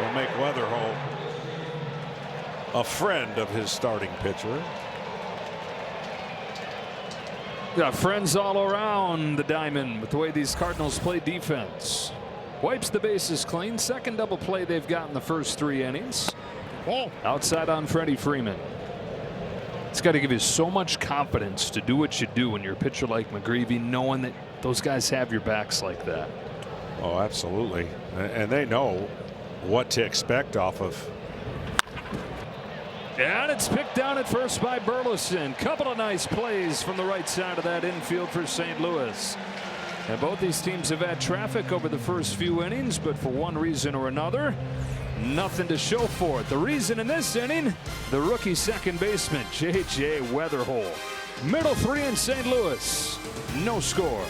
will make Weatherholt a friend of his starting pitcher. Got friends all around the diamond with the way these Cardinals play defense. Wipes the bases clean. Second double play they've got in the first 3 innings. Outside on Freddie Freeman. It's got to give you so much confidence to do what you do when you're a pitcher like McGreevy, knowing that those guys have your backs like that. Oh, absolutely. And they know what to expect off of. And it's picked down at first by Burleson. Couple of nice plays from the right side of that infield for St. Louis. And both these teams have had traffic over the first few innings, but for one reason or another, nothing to show for it. The reason in this inning, the rookie second baseman, J.J. Weatherholt. Middle 3 in St. Louis. No score.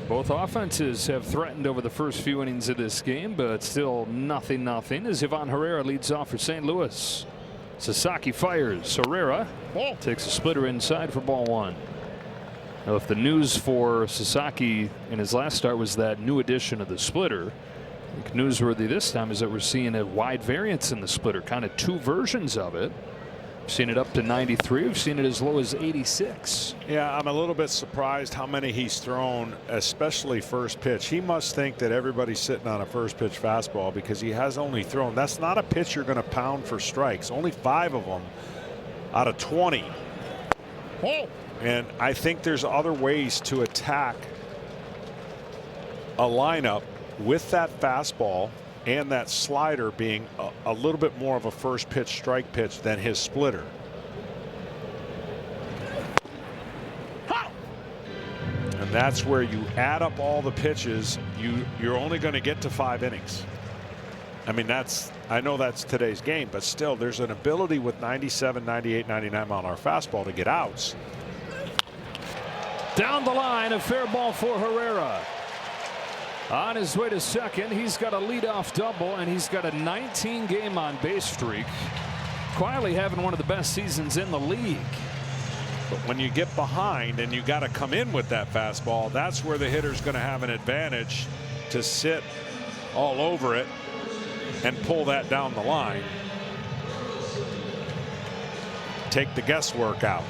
Both offenses have threatened over the first few innings of this game, but still nothing as Ivan Herrera leads off for St. Louis. Sasaki fires. Herrera takes a splitter inside for ball 1. Now, if the news for Sasaki in his last start was that new addition of the splitter, I think newsworthy this time is that we're seeing a wide variance in the splitter, kind of 2 versions of it. We've seen it up to 93. We've seen it as low as 86. Yeah, I'm a little bit surprised how many he's thrown, especially first pitch. He must think that everybody's sitting on a first pitch fastball because he has only thrown. That's not a pitch you're going to pound for strikes. Only 5 of them out of 20. And I think there's other ways to attack a lineup with that fastball and that slider being a little bit more of a first pitch strike pitch than his splitter. And that's where you add up all the pitches, you're only going to get to 5 innings. I mean, I know that's today's game, but still there's an ability with 97, 98, 99 mile an hour fastball to get outs. Down the line, a fair ball for Herrera. On his way to second, he's got a leadoff double, and he's got a 19-game on-base streak. Quietly having one of the best seasons in the league. But when you get behind and you got to come in with that fastball, that's where the hitter's going to have an advantage to sit all over it and pull that down the line. Take the guesswork out.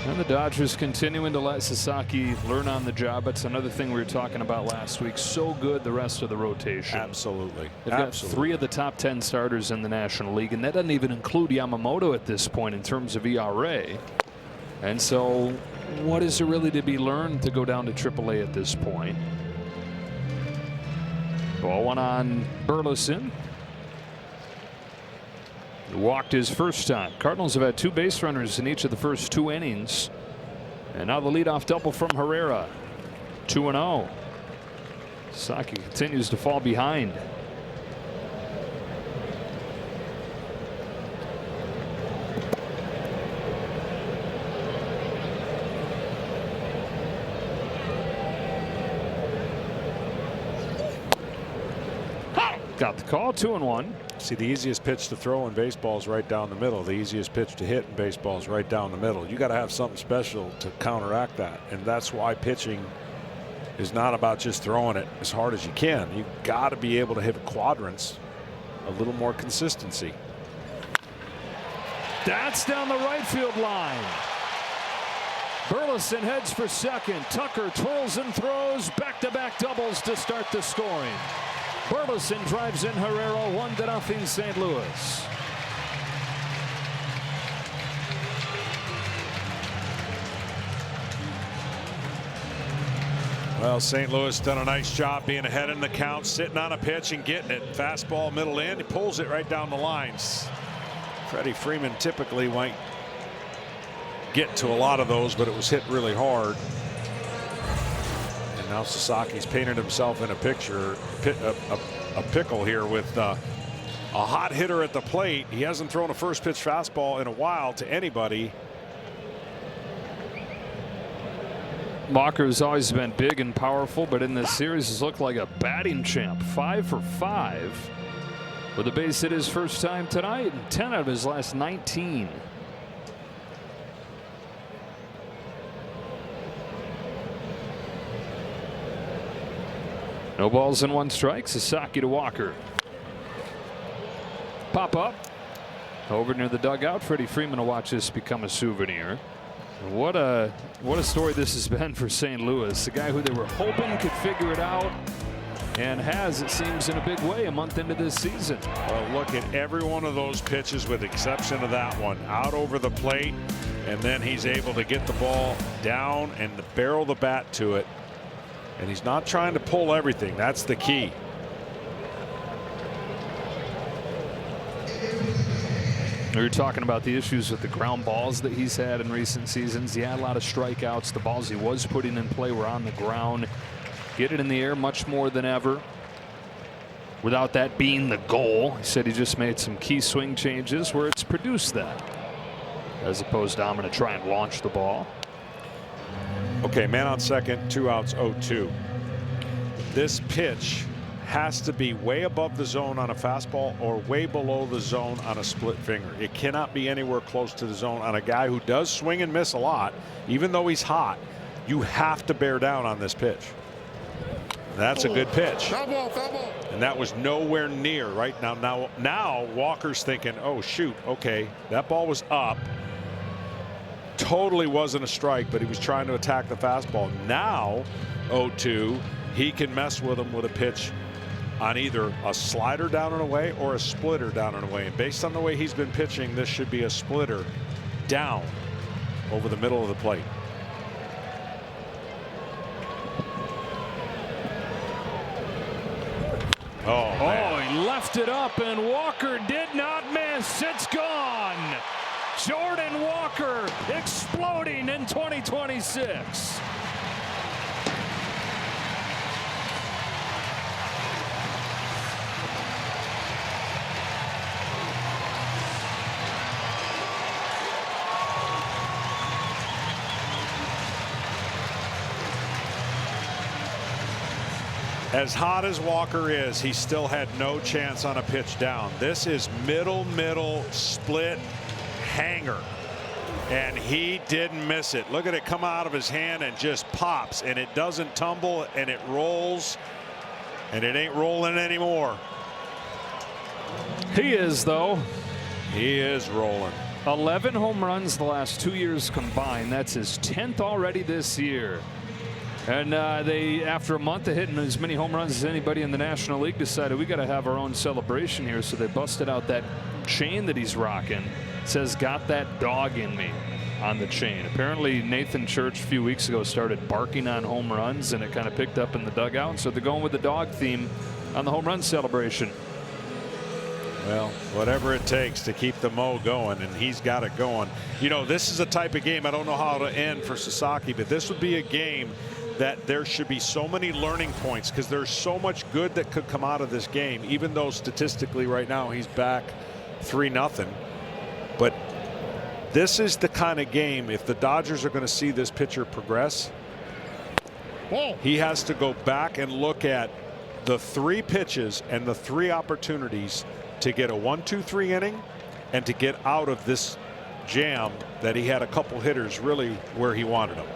And the Dodgers continuing to let Sasaki learn on the job. That's another thing we were talking about last week. So good the rest of the rotation. Absolutely. They've got 3 of the top 10 starters in the National League, and that doesn't even include Yamamoto at this point in terms of ERA. And so what is there really to be learned to go down to AAA at this point? Ball 1 on Burleson. Walked his first time. Cardinals have had 2 base runners in each of the first 2 innings. And now the leadoff double from Herrera. 2-0. Sasaki continues to fall behind. Got the call. 2-1. See, the easiest pitch to throw in baseball is right down the middle. The easiest pitch to hit in baseball is right down the middle. You got to have something special to counteract that, and that's why pitching is not about just throwing it as hard as you can. You got to be able to hit quadrants, a little more consistency. That's down the right field line. Burleson heads for second. Tucker twirls and throws. Back-to-back doubles to start the scoring. Burleson drives in Herrera. 1-0 St. Louis. Well, St. Louis done a nice job being ahead in the count, sitting on a pitch and getting it. Fastball middle in. He pulls it right down the lines. Freddie Freeman typically might get to a lot of those, but it was hit really hard. And now Sasaki's painted himself in a picture, a pickle here with a hot hitter at the plate. He hasn't thrown a first pitch fastball in a while to anybody. Walker's always been big and powerful, but in this series has looked like a batting champ. 5 for 5 with a base hit his first time tonight, and 10 out of his last 19. No balls and 1 strike. Sasaki to Walker. Pop up over near the dugout. Freddie Freeman will watch this become a souvenir. What a story this has been for St. Louis. A guy who they were hoping could figure it out, and has, it seems, in a big way a month into this season. Well, look at every one of those pitches with the exception of that one. Out over the plate, and then he's able to get the ball down and barrel the bat to it. And he's not trying to pull everything. That's the key. We were talking about the issues with the ground balls that he's had in recent seasons. He had a lot of strikeouts. The balls he was putting in play were on the ground. Get it in the air much more than ever. Without that being the goal, he said he just made some key swing changes where it's produced that. As opposed to, I'm going to try and launch the ball. Okay, man on second, 2 outs, 0-2. This pitch has to be way above the zone on a fastball or way below the zone on a split finger. It cannot be anywhere close to the zone on a guy who does swing and miss a lot. Even though he's hot, you have to bear down on this pitch. That's a good pitch. Foul ball. And that was nowhere near right now. Now Walker's thinking, oh shoot, okay, that ball was up. Totally wasn't a strike, but he was trying to attack the fastball. Now 0-2, he can mess with him with a pitch on either a slider down and away or a splitter down and away. And based on the way he's been pitching, this should be a splitter down over the middle of the plate. Oh, man. He left it up, and Walker did not miss. It's gone. Jordan Walker exploding in 2026. As hot as Walker is, he still had no chance on a pitch down. This is middle split hanger, and he didn't miss it. Look at it come out of his hand and just pops, and it doesn't tumble, and it rolls, and it ain't rolling anymore. He is, though. He is rolling. 11 home runs the last 2 years combined. That's his 10th already this year. And they, after a month of hitting as many home runs as anybody in the National League, decided we got to have our own celebration here. So they busted out that chain that he's rocking. It says, "Got that dog in me," on the chain. Apparently Nathan Church a few weeks ago started barking on home runs, and it kind of picked up in the dugout. So they're going with the dog theme on the home run celebration. Well, whatever it takes to keep the Mo going, and he's got it going. You know, this is a type of game, I don't know how to end for Sasaki, but this would be a game that there should be so many learning points, because there's so much good that could come out of this game, even though statistically right now he's back 3-0. But this is the kind of game, if the Dodgers are going to see this pitcher progress, he has to go back and look at the 3 pitches and the 3 opportunities to get a 1-2-3 inning and to get out of this jam that he had a couple hitters really where he wanted them.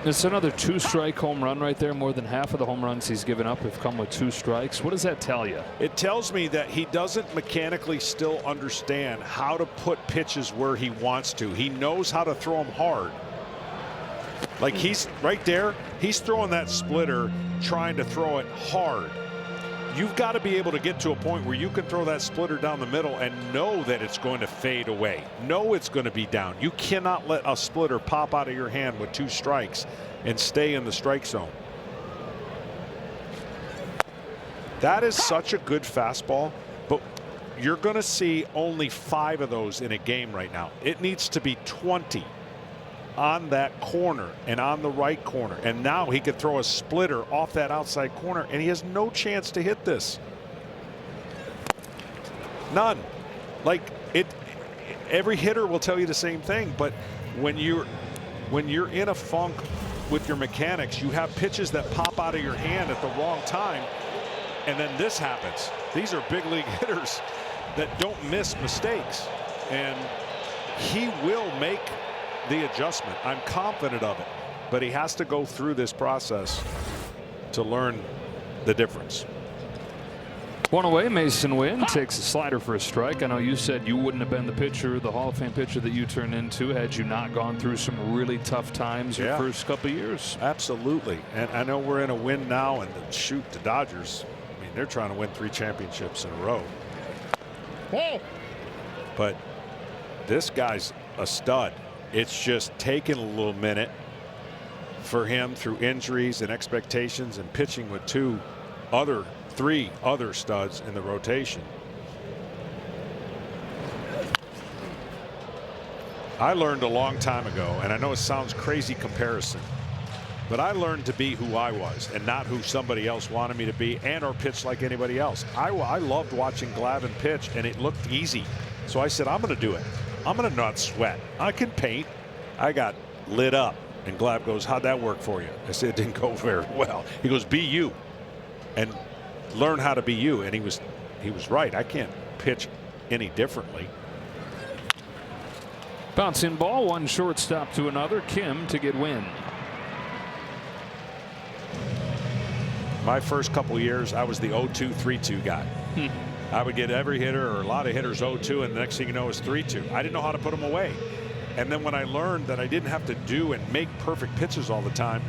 It's another 2-strike home run right there. More than half of the home runs he's given up have come with 2 strikes. What does that tell you? It tells me that he doesn't mechanically still understand how to put pitches where he wants to. He knows how to throw them hard. Like he's right there, he's throwing that splitter, trying to throw it hard. You've got to be able to get to a point where you can throw that splitter down the middle and know that it's going to fade away. Know it's going to be down. You cannot let a splitter pop out of your hand with 2 strikes and stay in the strike zone. That is such a good fastball, but you're going to see only 5 of those in a game right now. It needs to be 20 on that corner and on the right corner, and now he could throw a splitter off that outside corner and he has no chance to hit this. None. Like it, every hitter will tell you the same thing, but when you're in a funk with your mechanics, you have pitches that pop out of your hand at the wrong time, and then this happens. These are big league hitters that don't miss mistakes, and he will make the adjustment. I'm confident of it, but he has to go through this process to learn the difference. 1 away, Mason Wynn takes a slider for a strike. I know you said you wouldn't have been the pitcher, the Hall of Fame pitcher that you turned into, had you not gone through some really tough times your first couple of years. Absolutely. And I know we're in a win now, and shoot, the Dodgers, I mean, they're trying to win 3 championships in a row. But this guy's a stud. It's just taken a little minute for him through injuries and expectations and pitching with 3 other studs in the rotation. I learned a long time ago, and I know it sounds crazy comparison, but I learned to be who I was and not who somebody else wanted me to be and or pitch like anybody else. I loved watching Glavine pitch, and it looked easy. So I said, I'm going to do it. I'm going to not sweat. I can paint. I got lit up. And Glav goes, how'd that work for you? I said, it didn't go very well. He goes, be you and learn how to be you. And he was right. I can't pitch any differently. Bouncing ball, one shortstop to another. Kim to get Wynn. My first couple years, I was the 0-2, 3-2 guy. I would get every hitter or a lot of hitters 0-2, and the next thing you know is 3-2. I didn't know how to put them away. And then when I learned that I didn't have to do and make perfect pitches all the time,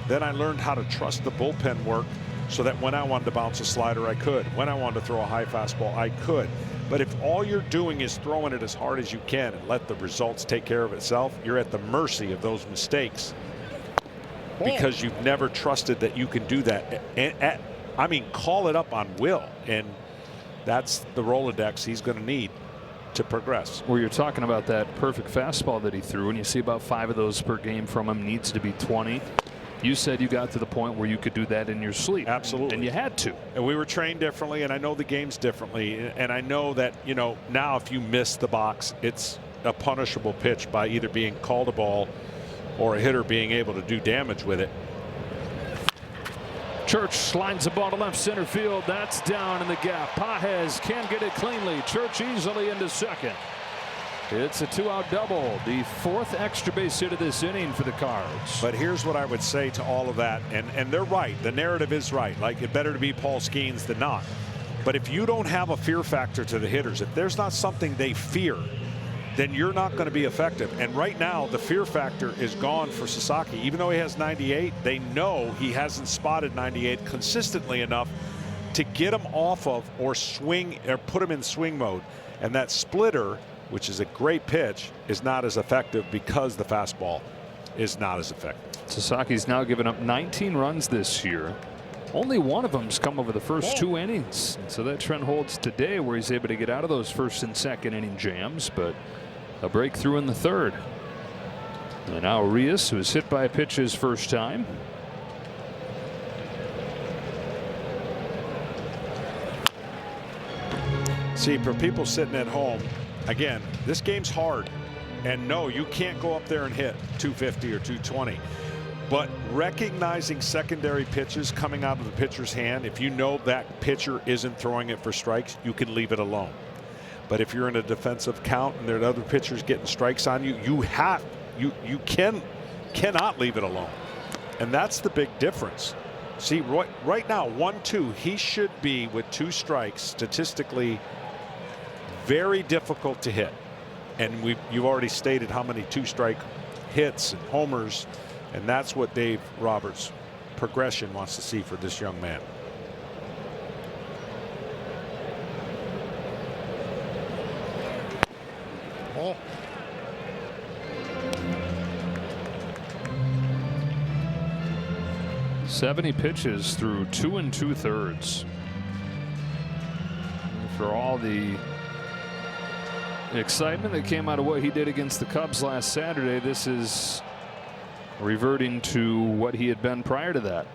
then I learned how to trust the bullpen work so that when I wanted to bounce a slider, I could. When I wanted to throw a high fastball, I could. But if all you're doing is throwing it as hard as you can and let the results take care of itself, you're at the mercy of those mistakes because you've never trusted that you can do that. I mean, call it up on will, and that's the Rolodex he's going to need to progress. Where you're talking about that perfect fastball that he threw, and you see about 5 of those per game from him, needs to be 20. You said you got to the point where you could do that in your sleep. Absolutely. And you had to. And we were trained differently, and I know the games differently. And I know that, you know, now if you miss the box, it's a punishable pitch by either being called a ball or a hitter being able to do damage with it. Church slides the ball to left center field. That's down in the gap. Pages can get it cleanly. Church easily into second. It's a 2-out double, the 4th extra base hit of this inning for the Cards. But here's what I would say to all of that, and they're right. The narrative is right. Like, it's better to be Paul Skeens than not. But if you don't have a fear factor to the hitters, if there's not something they fear, then you're not going to be effective. And right now, the fear factor is gone for Sasaki. Even though he has 98, they know he hasn't spotted 98 consistently enough to get him off of or swing or put him in swing mode. And that splitter, which is a great pitch, is not as effective because the fastball is not as effective. Sasaki's now given up 19 runs this year. Only one of them's come over the first 2 innings. And so that trend holds today, where he's able to get out of those first and second inning jams, but a breakthrough in the 3rd. And now Arias, who was hit by a pitch his first time. See, for people sitting at home, again, this game's hard. And no, you can't go up there and hit 250 or 220. But recognizing secondary pitches coming out of the pitcher's hand, if you know that pitcher isn't throwing it for strikes, you can leave it alone. But if you're in a defensive count and there are other pitchers getting strikes on you, you cannot leave it alone. And that's the big difference. See, right now, 1-2, he should be with 2 strikes statistically very difficult to hit. And you've already stated how many 2-strike hits and homers, and that's what Dave Roberts' progression wants to see for this young man. Oh. Seventy pitches through 2 2/3. For all the excitement that came out of what he did against the Cubs last Saturday, this is reverting to what he had been prior to that.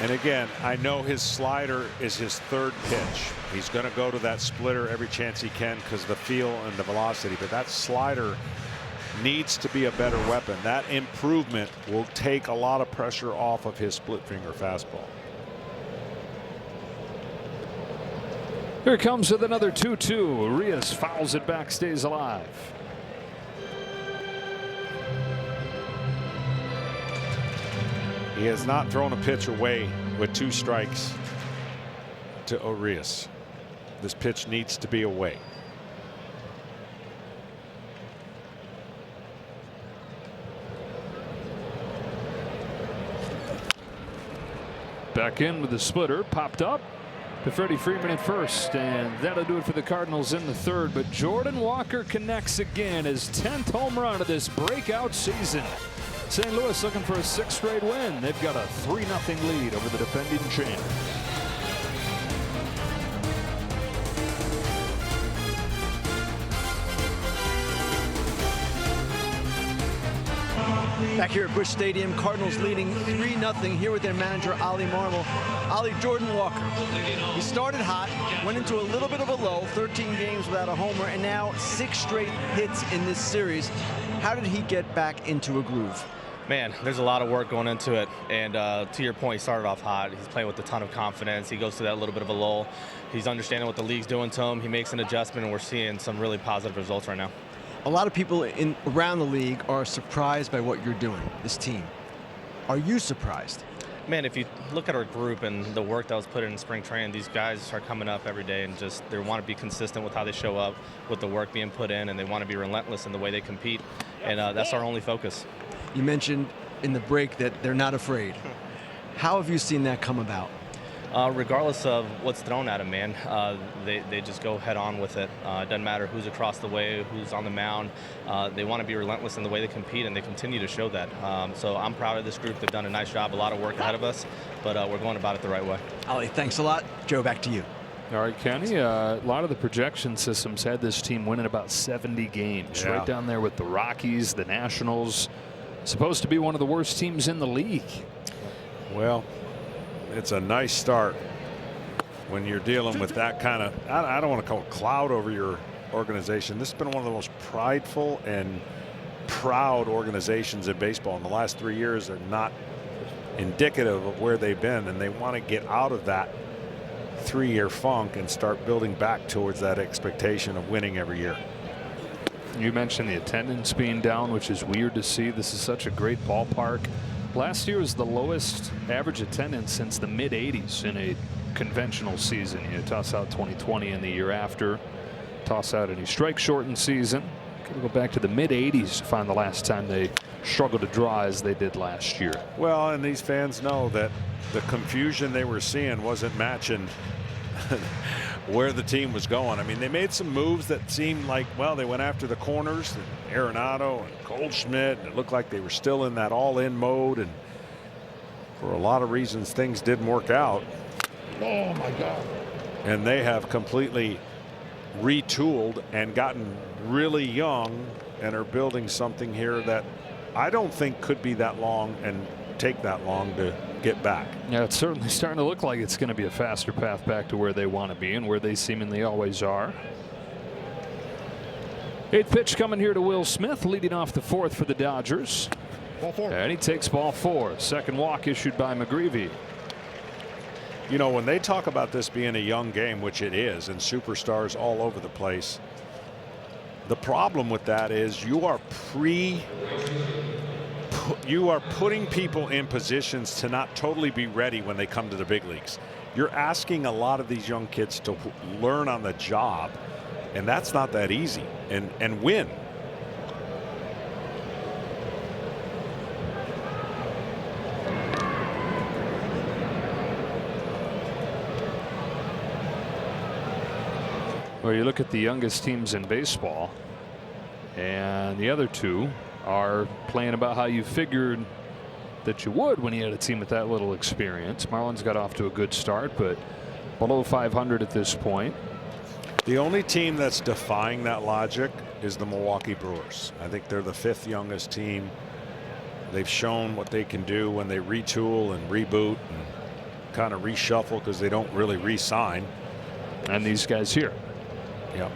And again, I know his slider is his 3rd pitch. He's going to go to that splitter every chance he can because of the feel and the velocity, but that slider needs to be a better weapon. That improvement will take a lot of pressure off of his split finger fastball. Here it comes with another 2-2. Urias fouls it back, stays alive. He has not thrown a pitch away with 2 strikes to Urias. This pitch needs to be away. Back in with the splitter, popped up to Freddie Freeman at first, and that'll do it for the Cardinals in the 3rd. But Jordan Walker connects again, his 10th home run of this breakout season. St. Louis looking for a 6th straight win. They've got a 3-0 lead over the defending champ. Back here at Busch Stadium, Cardinals leading 3-0 here with their manager, Ollie Marmol. Ollie, Jordan Walker, he started hot, went into a little bit of a lull, 13 games without a homer, and now 6 straight hits in this series. How did he get back into a groove? Man, there's a lot of work going into it, and to your point, he started off hot. He's playing with a ton of confidence. He goes through that little bit of a lull. He's understanding what the league's doing to him. He makes an adjustment, and we're seeing some really positive results right now. A lot of people around the league are surprised by what you're doing, this team. Are you surprised? Man, if you look at our group and the work that was put in spring training, these guys are coming up every day and just they want to be consistent with how they show up, with the work being put in, and they want to be relentless in the way they compete, and that's our only focus. You mentioned in the break that they're not afraid. How have you seen that come about? Regardless of what's thrown at them, man, they just go head on with it. It doesn't matter who's across the way, who's on the mound. They want to be relentless in the way they compete, and they continue to show that. So I'm proud of this group. They've done a nice job, a lot of work ahead of us, but we're going about it the right way. Ollie, thanks a lot. Joe, back to you. All right, Kenny, a lot of the projection systems had this team winning about 70 games. Yeah. Right down there with the Rockies, the Nationals. Supposed to be one of the worst teams in the league. Well, it's a nice start when you're dealing with that kind of, I don't want to call it cloud over your organization. This has been one of the most prideful and proud organizations in baseball in the last 3 years. They're not indicative of where they've been, and they want to get out of that 3-year funk and start building back towards that expectation of winning every year. You mentioned the attendance being down, which is weird to see. This is such a great ballpark. Last year was the lowest average attendance since the mid-'80s in a conventional season. You toss out 2020 and the year after, toss out any strike shortened season. Gotta go back to the mid-'80s to find the last time they struggled to draw as they did last year. Well, and these fans know that the confusion they were seeing wasn't matching where the team was going. I mean, they made some moves that seemed like, well, they went after the corners, and Arenado and Goldschmidt, and it looked like they were still in that all-in mode, and for a lot of reasons things didn't work out. Oh my God. And they have completely retooled and gotten really young and are building something here that I don't think could be that long and take that long to get back. Yeah, it's certainly starting to look like it's going to be a faster path back to where they want to be and where they seemingly always are. 8th pitch coming here to Will Smith, leading off the 4th for the Dodgers. And he takes ball 4. Second walk issued by McGreevy. You know, when they talk about this being a young game, which it is, and superstars all over the place, the problem with that is you are putting people in positions to not totally be ready when they come to the big leagues. You're asking a lot of these young kids to learn on the job, and that's not that easy, and win. Well, you look at the youngest teams in baseball, and the other two are playing about how you figured that you would when you had a team with that little experience. Marlins got off to a good start, but below 500 at this point. The only team that's defying that logic is the Milwaukee Brewers. I think they're the 5th youngest team. They've shown what they can do when they retool and reboot and kind of reshuffle because they don't really re-sign. And these guys here. Yep.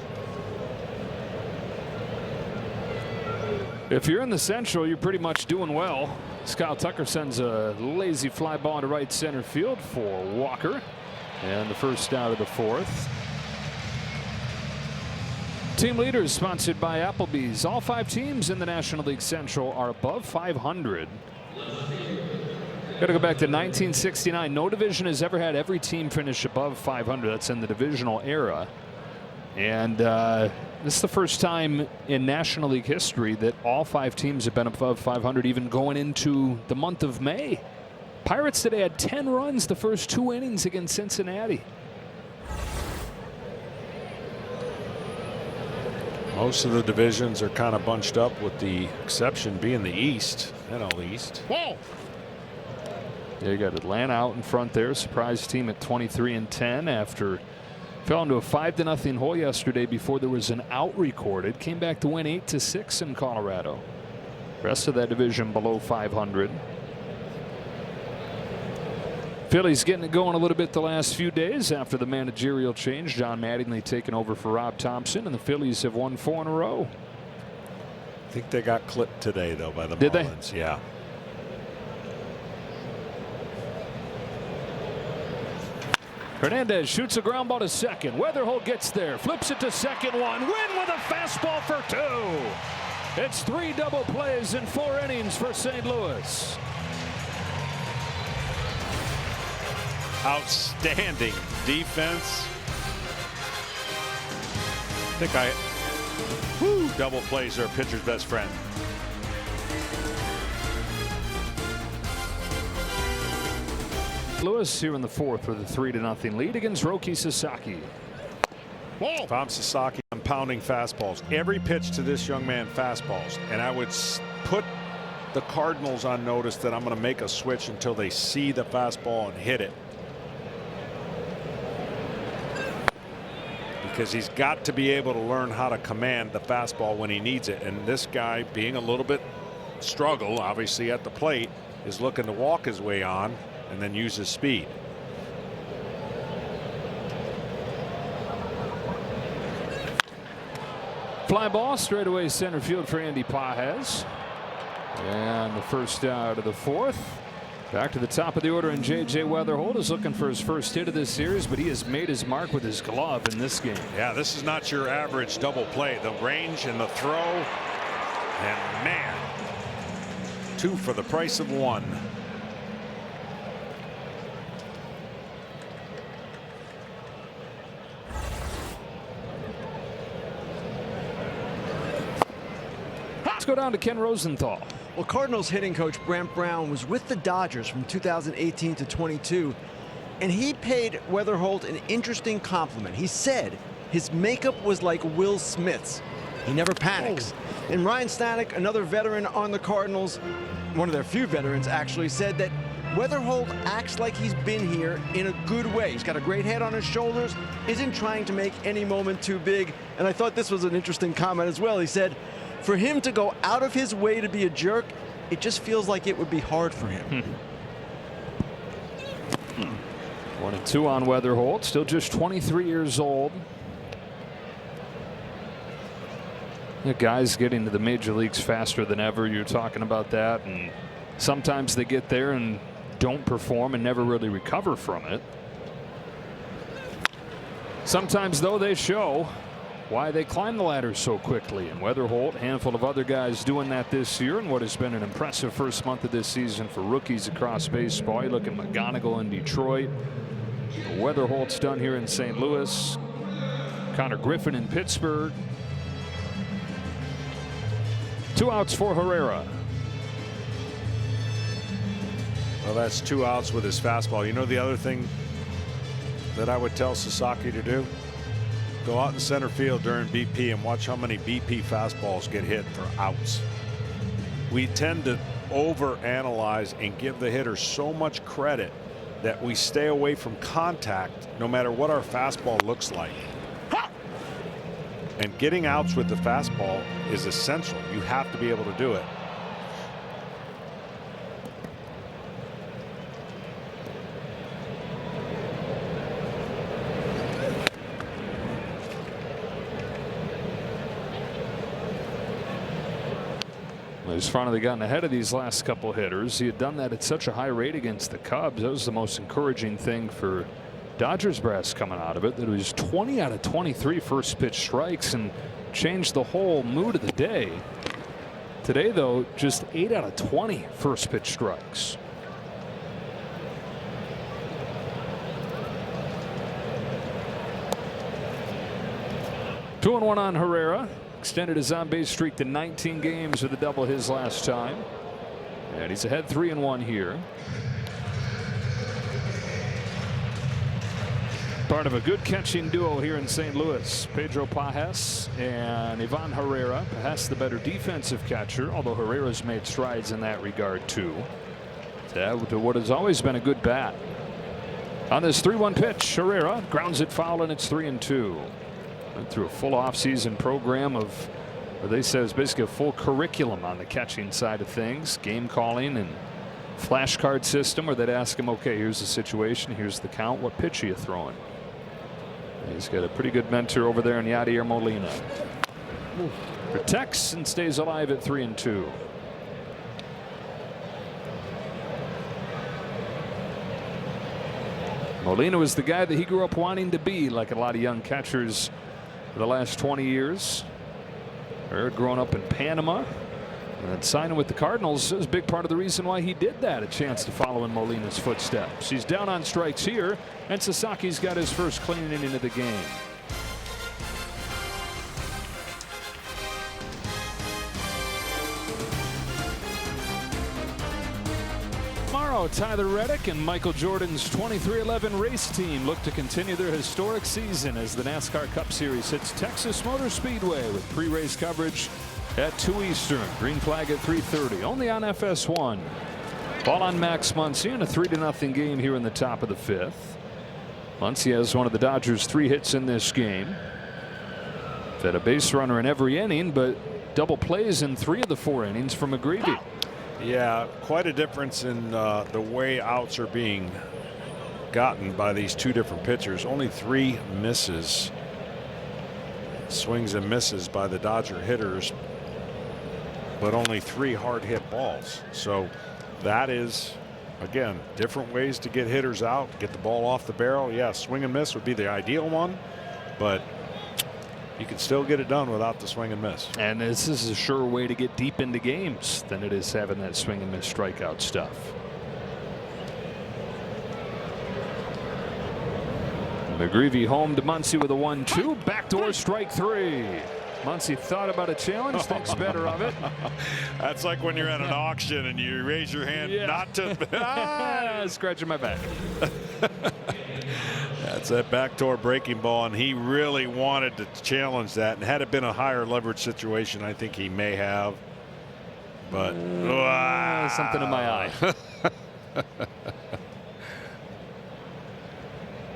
If you're in the Central, you're pretty much doing well. Kyle Tucker sends a lazy fly ball into right center field for Walker. And the first out of the 4th. Team leaders sponsored by Applebee's. All 5 teams in the National League Central are above 500. Got to go back to 1969. No division has ever had every team finish above 500. That's in the divisional era. And this is the first time in National League history that all 5 teams have been above 500, even going into the month of May. Pirates today had 10 runs the first 2 innings against Cincinnati. Most of the divisions are kind of bunched up, with the exception being the East, NL East. Yeah, you got Atlanta out in front there. Surprise team at 23-10 after fell into a 5-0 hole yesterday before there was an out recorded. Came back to win 8-6 in Colorado. Rest of that division below 500. Phillies getting it going a little bit the last few days after the managerial change. John Mattingly taking over for Rob Thompson, and the Phillies have won 4 in a row. I think they got clipped today, though, by the Did Marlins. They? Yeah. Hernandez shoots a ground ball to second. Weatherholt gets there, flips it to second one. Win with a fastball for 2. It's 3 double plays in 4 innings for St. Louis. Outstanding defense. Double plays are a pitcher's best friend. Lewis here in the 4th with a 3-0 lead against Roki Sasaki. Tom Sasaki on pounding fastballs. Every pitch to this young man, fastballs. And I would put the Cardinals on notice that I'm going to make a switch until they see the fastball and hit it. Because he's got to be able to learn how to command the fastball when he needs it. And this guy, being a little bit struggle, obviously at the plate, is looking to walk his way on and then use his speed. Fly ball straight away center field for Andy Pages. And the first out of the 4th. Back to the top of the order, and J.J. Weatherholt is looking for his first hit of this series, but he has made his mark with his glove in this game. Yeah, this is not your average double play. The range and the throw, and man, 2 for the price of 1. Let's go down to Ken Rosenthal. Well, Cardinals hitting coach Brant Brown was with the Dodgers from 2018 to 22, and he paid Weatherholt an interesting compliment. He said his makeup was like Will Smith's. He never panics. And Ryan Stanek, another veteran on the Cardinals, one of their few veterans actually, said that Weatherholt acts like he's been here in a good way. He's got a great head on his shoulders, isn't trying to make any moment too big. And I thought this was an interesting comment as well. He said, for him to go out of his way to be a jerk, it just feels like it would be hard for him. 1-2 on Weatherholt, still just 23 years old. The guys getting to the major leagues faster than ever. You're talking about that, and sometimes they get there and don't perform and never really recover from it. Sometimes, though, they show why they climb the ladder so quickly. And Weatherholt, a handful of other guys doing that this year in what has been an impressive first month of this season for rookies across baseball. You look at McGonigal in Detroit. Weatherholt's done here in St. Louis. Connor Griffin in Pittsburgh. 2 outs for Herrera. Well, that's 2 outs with his fastball. You know the other thing that I would tell Sasaki to do? Go out in center field during BP and watch how many BP fastballs get hit for outs. We tend to overanalyze and give the hitter so much credit that we stay away from contact no matter what our fastball looks like. And getting outs with the fastball is essential. You have to be able to do it. He's finally gotten ahead of these last couple hitters. He had done that at such a high rate against the Cubs. That was the most encouraging thing for Dodgers brass coming out of it, that it was 20 out of 23 first pitch strikes and changed the whole mood of the day. Today, though, just 8 out of 20 first pitch strikes. Two and 1 on Herrera. Extended his on-base streak to 19 games with a double his last time. And he's ahead 3-1 here. Part of a good catching duo here in St. Louis. Pedro Pajes and Ivan Herrera. Pajes the better defensive catcher, although Herrera's made strides in that regard too. To what has always been a good bat. On this 3-1 pitch, Herrera grounds it foul, and it's 3-2. Went through a full off-season program of what they say is basically a full curriculum on the catching side of things, game calling and flashcard system, where they'd ask him, okay, here's the situation, here's the count, what pitch are you throwing? He's got a pretty good mentor over there in Yadier Molina. Protects and stays alive at 3-2. Molina was the guy that he grew up wanting to be, like a lot of young catchers for the last 20 years. Growing up in Panama and then signing with the Cardinals is a big part of the reason why he did that. A chance to follow in Molina's footsteps. He's down on strikes here, and Sasaki's got his first clean inning of the game. Tomorrow, Tyler Reddick and Michael Jordan's 2311 race team look to continue their historic season as the NASCAR Cup Series hits Texas Motor Speedway with pre-race coverage at 2 Eastern. Green flag at 3:30. Only on FS1. Ball on Max Muncy in a 3-0 game here in the top of the 5th. Muncy has one of the Dodgers' 3 hits in this game. Had a base runner in every inning, but double plays in 3 of the 4 innings from McGreevy. Yeah, quite a difference in the way outs are being gotten by these 2 different pitchers. Only 3 misses, swings and misses by the Dodger hitters, but only 3 hard hit balls. So that is, again, different ways to get hitters out, get the ball off the barrel. Yeah, swing and miss would be the ideal one, but you can still get it done without the swing and miss. And this is a sure way to get deep into games than it is having that swing and miss strikeout stuff. McGreevy home to Muncy with a 1-2. Backdoor strike 3. Muncy thought about a challenge, thinks better of it. That's like when you're at an auction and you raise your hand not to. Scratching my back. That's that backdoor breaking ball, and he really wanted to challenge that. And had it been a higher leverage situation, I think he may have. But something in my eye.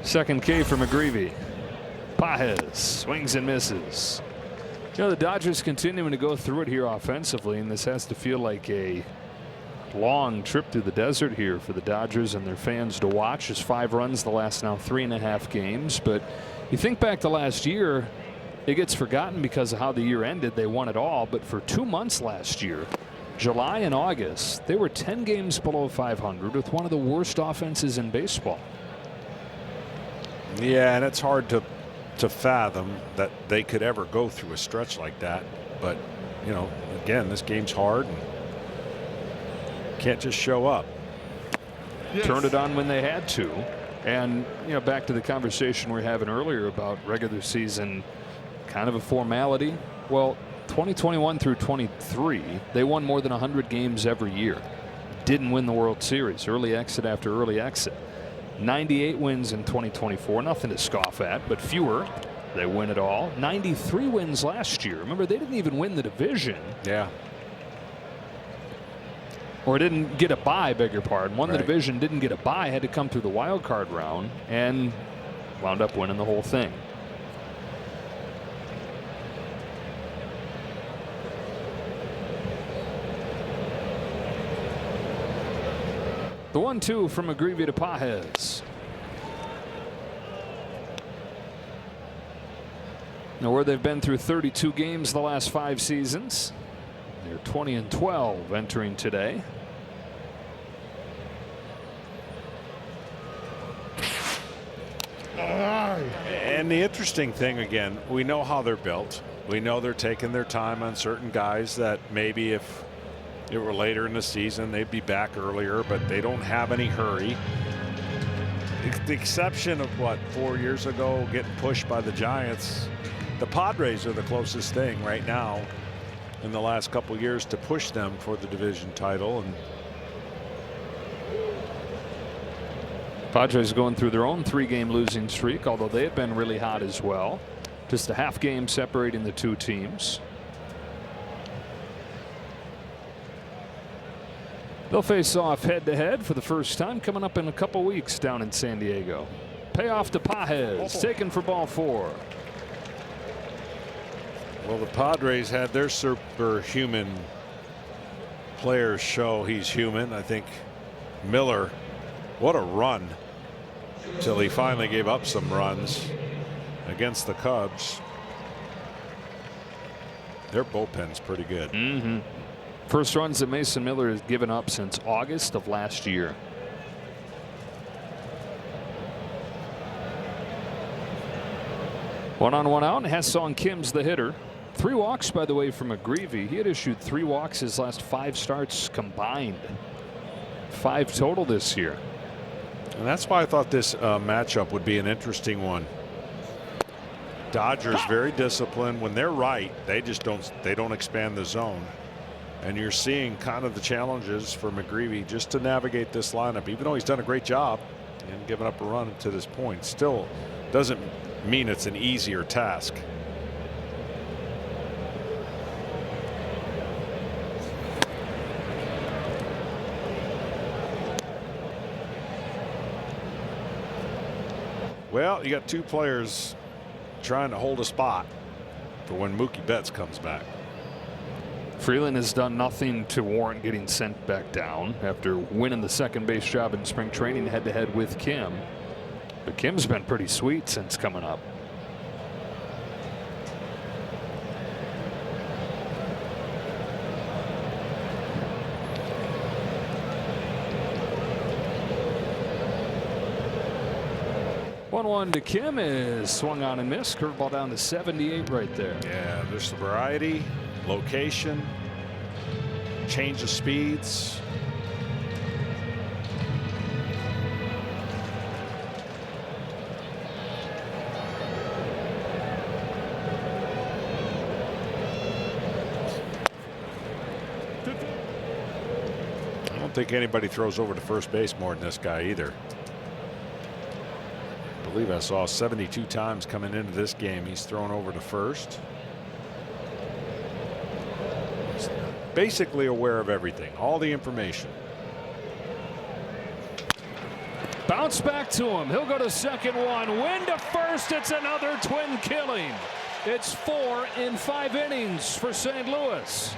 Second K for McGreevy. Pajes swings and misses. You know, the Dodgers continuing to go through it here offensively, and this has to feel like a long trip through the desert here for the Dodgers and their fans to watch. Just 5 runs the last now 3.5 games. But you think back to last year, it gets forgotten because of how the year ended. They won it all, but for 2 months last year, July and August, they were 10 games below 500 with one of the worst offenses in baseball. Yeah, and it's hard to fathom that they could ever go through a stretch like that. But, you know, again, this game's hard and can't just show up. Yes. Turned it on when they had to. And, you know, back to the conversation we were having earlier about regular season, kind of a formality. Well, 2021 through 23, they won more than 100 games every year. Didn't win the World Series. Early exit after early exit. 98 wins in 2024. Nothing to scoff at, but fewer. They win it all. 93 wins last year. Remember, they didn't even win the division. Yeah. Or didn't get a bye, beg your pardon. Won the division, didn't get a bye, had to come through the wild card round, and wound up winning the whole thing. The 1-2 from McGreevy to Pages. Now, where they've been through 32 games the last 5 seasons, they're 20-12 entering today. And the interesting thing, again, we know how they're built. We know they're taking their time on certain guys that maybe if it were later in the season, they'd be back earlier, but they don't have any hurry. The exception of what, 4 years ago, getting pushed by the Giants. The Padres are the closest thing right now in the last couple years to push them for the division title. And Padres going through their own 3-game losing streak, although they have been really hot as well. Just a half game separating the two teams. They'll face off head-to-head for the first time coming up in a couple weeks down in San Diego. Payoff to Pages, taken for ball 4. Well, the Padres had their superhuman players show he's human. I think Miller, what a run till he finally gave up some runs against the Cubs. Their bullpen's pretty good. First runs that Mason Miller has given up since August of last year. One on, one out, and Ha-Seong Kim's the hitter. 3 walks, by the way, from McGreevy. He had issued 3 walks his last 5 starts combined. 5 total this year. And that's why I thought this matchup would be an interesting one. Dodgers very disciplined. When they're right, they just don't expand the zone. And you're seeing kind of the challenges for McGreevy just to navigate this lineup, even though he's done a great job in giving up a run to this point. Still doesn't mean it's an easier task. Well, you got 2 players trying to hold a spot for when Mookie Betts comes back. Freeland has done nothing to warrant getting sent back down after winning the second base job in spring training head-to-head with Kim. But Kim's been pretty sweet since coming up. One to Kim is swung on and missed. Curveball down to 78 right there. Yeah, there's the variety, location, change of speeds. I don't think anybody throws over to first base more than this guy either. I believe I saw 72 times coming into this game he's thrown over to first. He's basically aware of everything, all the information. Bounce back to him. He'll go to second, 1. Win to first. It's another twin killing. It's 4 in 5 innings for St. Louis.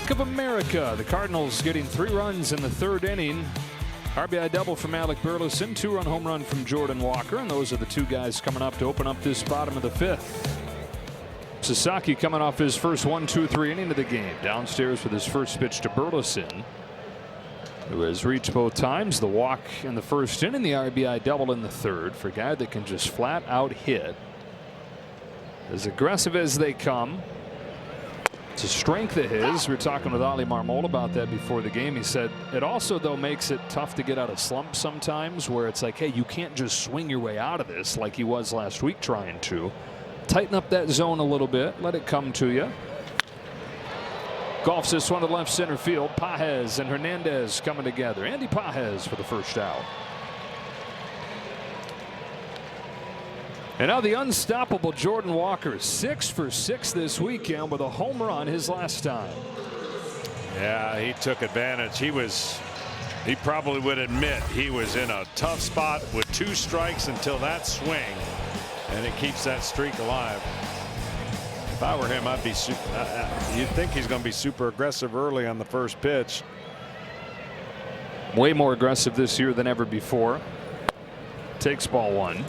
Bank of America. The Cardinals getting 3 runs in the 3rd inning. RBI double from Alec Burleson, 2-run home run from Jordan Walker, and those are the 2 guys coming up to open up this bottom of the 5th. Sasaki coming off his first 1-2-3 inning of the game. Downstairs with his first pitch to Burleson, who has reached both times. The walk in the 1st inning, the RBI double in the 3rd for a guy that can just flat out hit. As aggressive as they come. It's a strength of his. We were talking with Ali Marmol about that before the game. He said it also, though, makes it tough to get out of slumps sometimes, where it's like, hey, you can't just swing your way out of this like he was last week trying to. Tighten up that zone a little bit. Let it come to you. Golfs this one to left center field. Pages and Hernandez coming together. Andy Pages for the first out. And now the unstoppable Jordan Walker, 6 for 6 this weekend with a home run his last time. Yeah, he took advantage. He probably would admit he was in a tough spot with 2 strikes until that swing, and it keeps that streak alive. If I were him, I'd be you'd think he's going to be super aggressive early on the first pitch. Way more aggressive this year than ever before. Takes ball 1.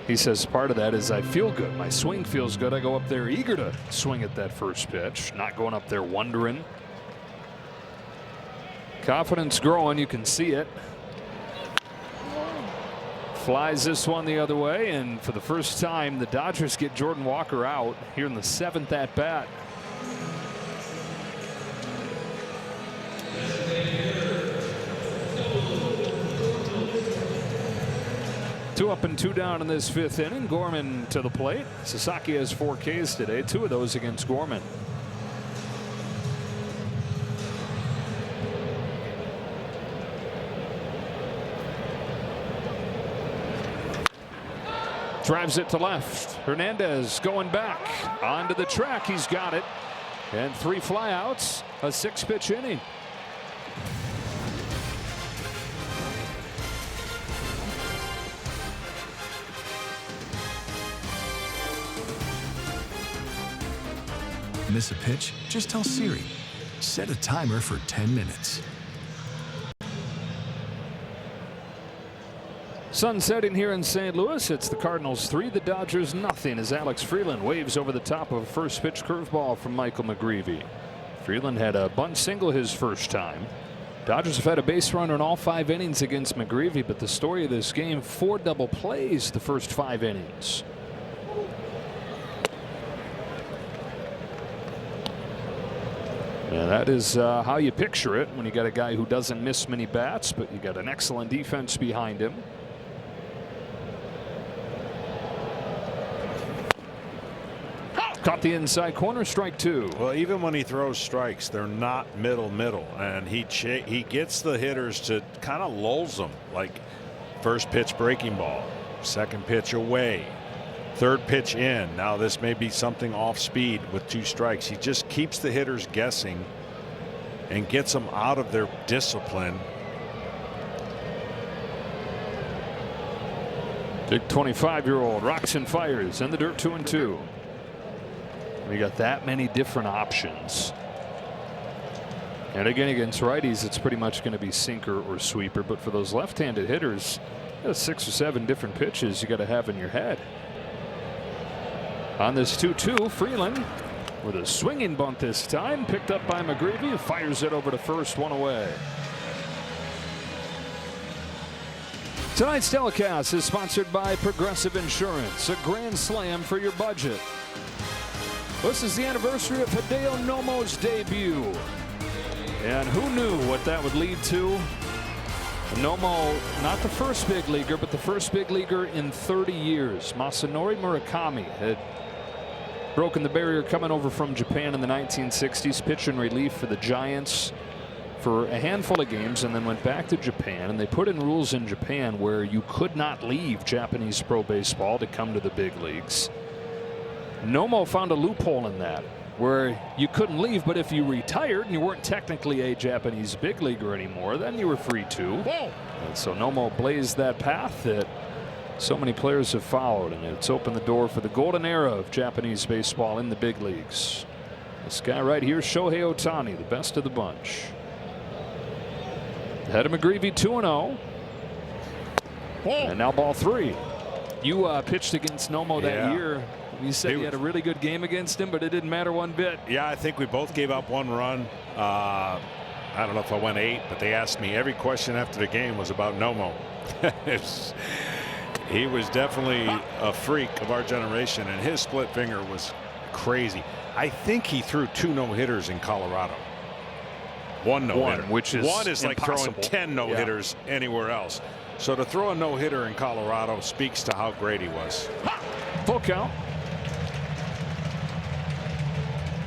He says part of that is I feel good. My swing feels good. I go up there eager to swing at that first pitch, not going up there wondering. Confidence growing. You can see it. Flies this one the other way, and for the first time, the Dodgers get Jordan Walker out here in the 7th at bat. Two up and 2 down in this 5th inning. Gorman to the plate. Sasaki has 4 Ks today, 2 of those against Gorman. Drives it to left. Hernandez going back onto the track. He's got it. And 3 flyouts, a 6-pitch inning. Miss a pitch? Just tell Siri. Set a timer for 10 minutes. Sun setting here in St. Louis. It's the Cardinals 3, the Dodgers nothing, as Alex Freeland waves over the top of a first pitch curveball from Michael McGreevy. Freeland had a bunt single his first time. Dodgers have had a base runner in all 5 innings against McGreevy, but the story of this game, 4 double plays the first 5 innings. Yeah, that is how you picture it when you got a guy who doesn't miss many bats, but you got an excellent defense behind him. Caught the inside corner, strike 2. Well, even when he throws strikes, they're not middle, and he gets the hitters to kind of lulls them, like first pitch breaking ball, second pitch away, third pitch in. Now this may be something off speed with 2 strikes. He just keeps the hitters guessing and gets them out of their discipline. Big 25-year-old rocks and fires in the dirt, 2-2. We got that many different options. And again, against righties, it's pretty much going to be sinker or sweeper. But for those left-handed hitters, you got 6 or 7 different pitches you got to have in your head. On this 2-2, Freeland with a swinging bunt this time, picked up by McGreevy, who fires it over to first, 1 away. Tonight's telecast is sponsored by Progressive Insurance, a grand slam for your budget. This is the anniversary of Hideo Nomo's debut. And who knew what that would lead to? Nomo, not the first big leaguer, but the first big leaguer in 30 years. Masanori Murakami had broken the barrier coming over from Japan in the 1960s, pitched in relief for the Giants for a handful of games, and then went back to Japan. And they put in rules in Japan where you could not leave Japanese pro baseball to come to the big leagues. Nomo found a loophole in that, where you couldn't leave, but if you retired and you weren't technically a Japanese big leaguer anymore, then you were free to. And so Nomo blazed that path that so many players have followed, and it's opened the door for the golden era of Japanese baseball in the big leagues. This guy right here, Shohei Ohtani, the best of the bunch. Head of McGreevy 2-0. And now ball 3. You pitched against Nomo that year. You said you had a really good game against him, but it didn't matter one bit. Yeah, I think we both gave up 1 run. I don't know if I went 8, but they asked me every question after the game was about Nomo. He was definitely a freak of our generation, and his split finger was crazy. I think he threw 2 no-hitters in Colorado. 1 no-hitter. Which is one is like impossible. throwing 10 no-hitters anywhere else. So to throw a no-hitter in Colorado speaks to how great he was. Full count.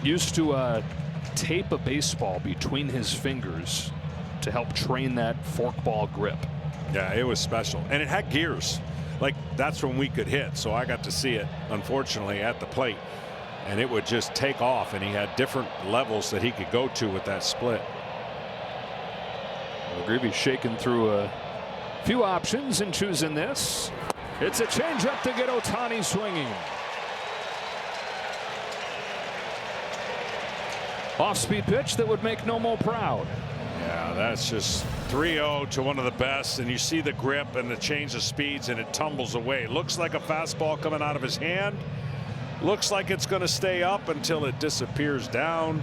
Used to tape a baseball between his fingers to help train that forkball grip. Yeah, it was special, and it had gears. Like, that's when we could hit, so I got to see it, unfortunately, at the plate, and it would just take off, and he had different levels that he could go to with that split. McGreevy's shaking through a few options and choosing this. It's a changeup to get Ohtani swinging. Off-speed pitch that would make Nomo proud. Yeah, that's just 3-0 to one of the best, and you see the grip and the change of speeds, and it tumbles away. Looks like a fastball coming out of his hand. Looks like it's going to stay up until it disappears down.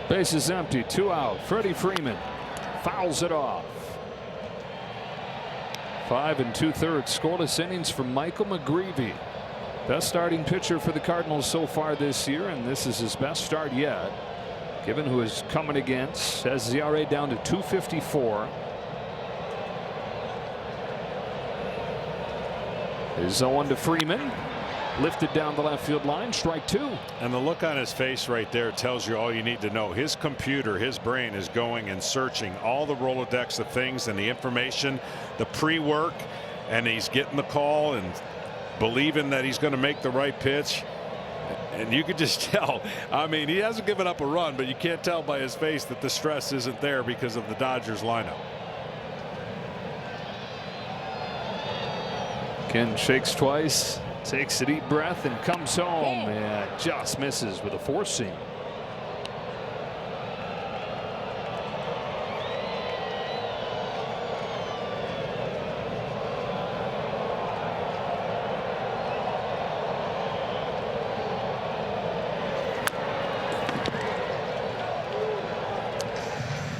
Base is empty, 2 out. Freddie Freeman fouls it off. 5 2/3 scoreless innings from Michael McGreevy. Best starting pitcher for the Cardinals so far this year, and this is his best start yet. Given who is coming against, has the ERA down to 2.54. Is 0-1 to Freeman. Lifted down the left field line, strike 2. And the look on his face right there tells you all you need to know. His computer, his brain is going and searching all the Rolodex of things and the information, the pre-work, and he's getting the call and believing that he's going to make the right pitch. And you could just tell. I mean, he hasn't given up a run, but you can't tell by his face that the stress isn't there because of the Dodgers lineup. Ken shakes twice, takes a deep breath, and comes home, and just misses with a 4-seam.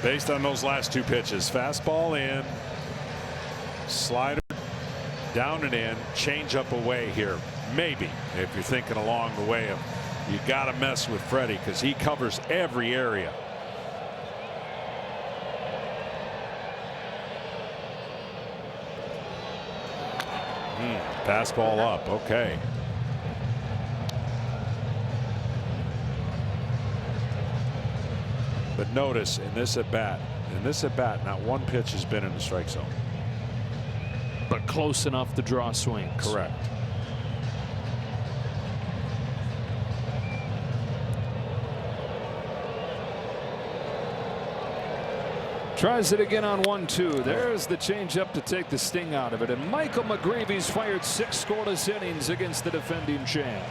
Based on those last 2 pitches, fastball in, slider down and in, change up away here. Maybe if you're thinking along the way of you got to mess with Freddie because he covers every area. Fastball up. Okay. But notice in this at bat, not one pitch has been in the strike zone. But close enough to draw swings. Correct. Tries it again on 1-2. There's the changeup to take the sting out of it. And Michael McGreevy's fired 6 scoreless innings against the defending champ.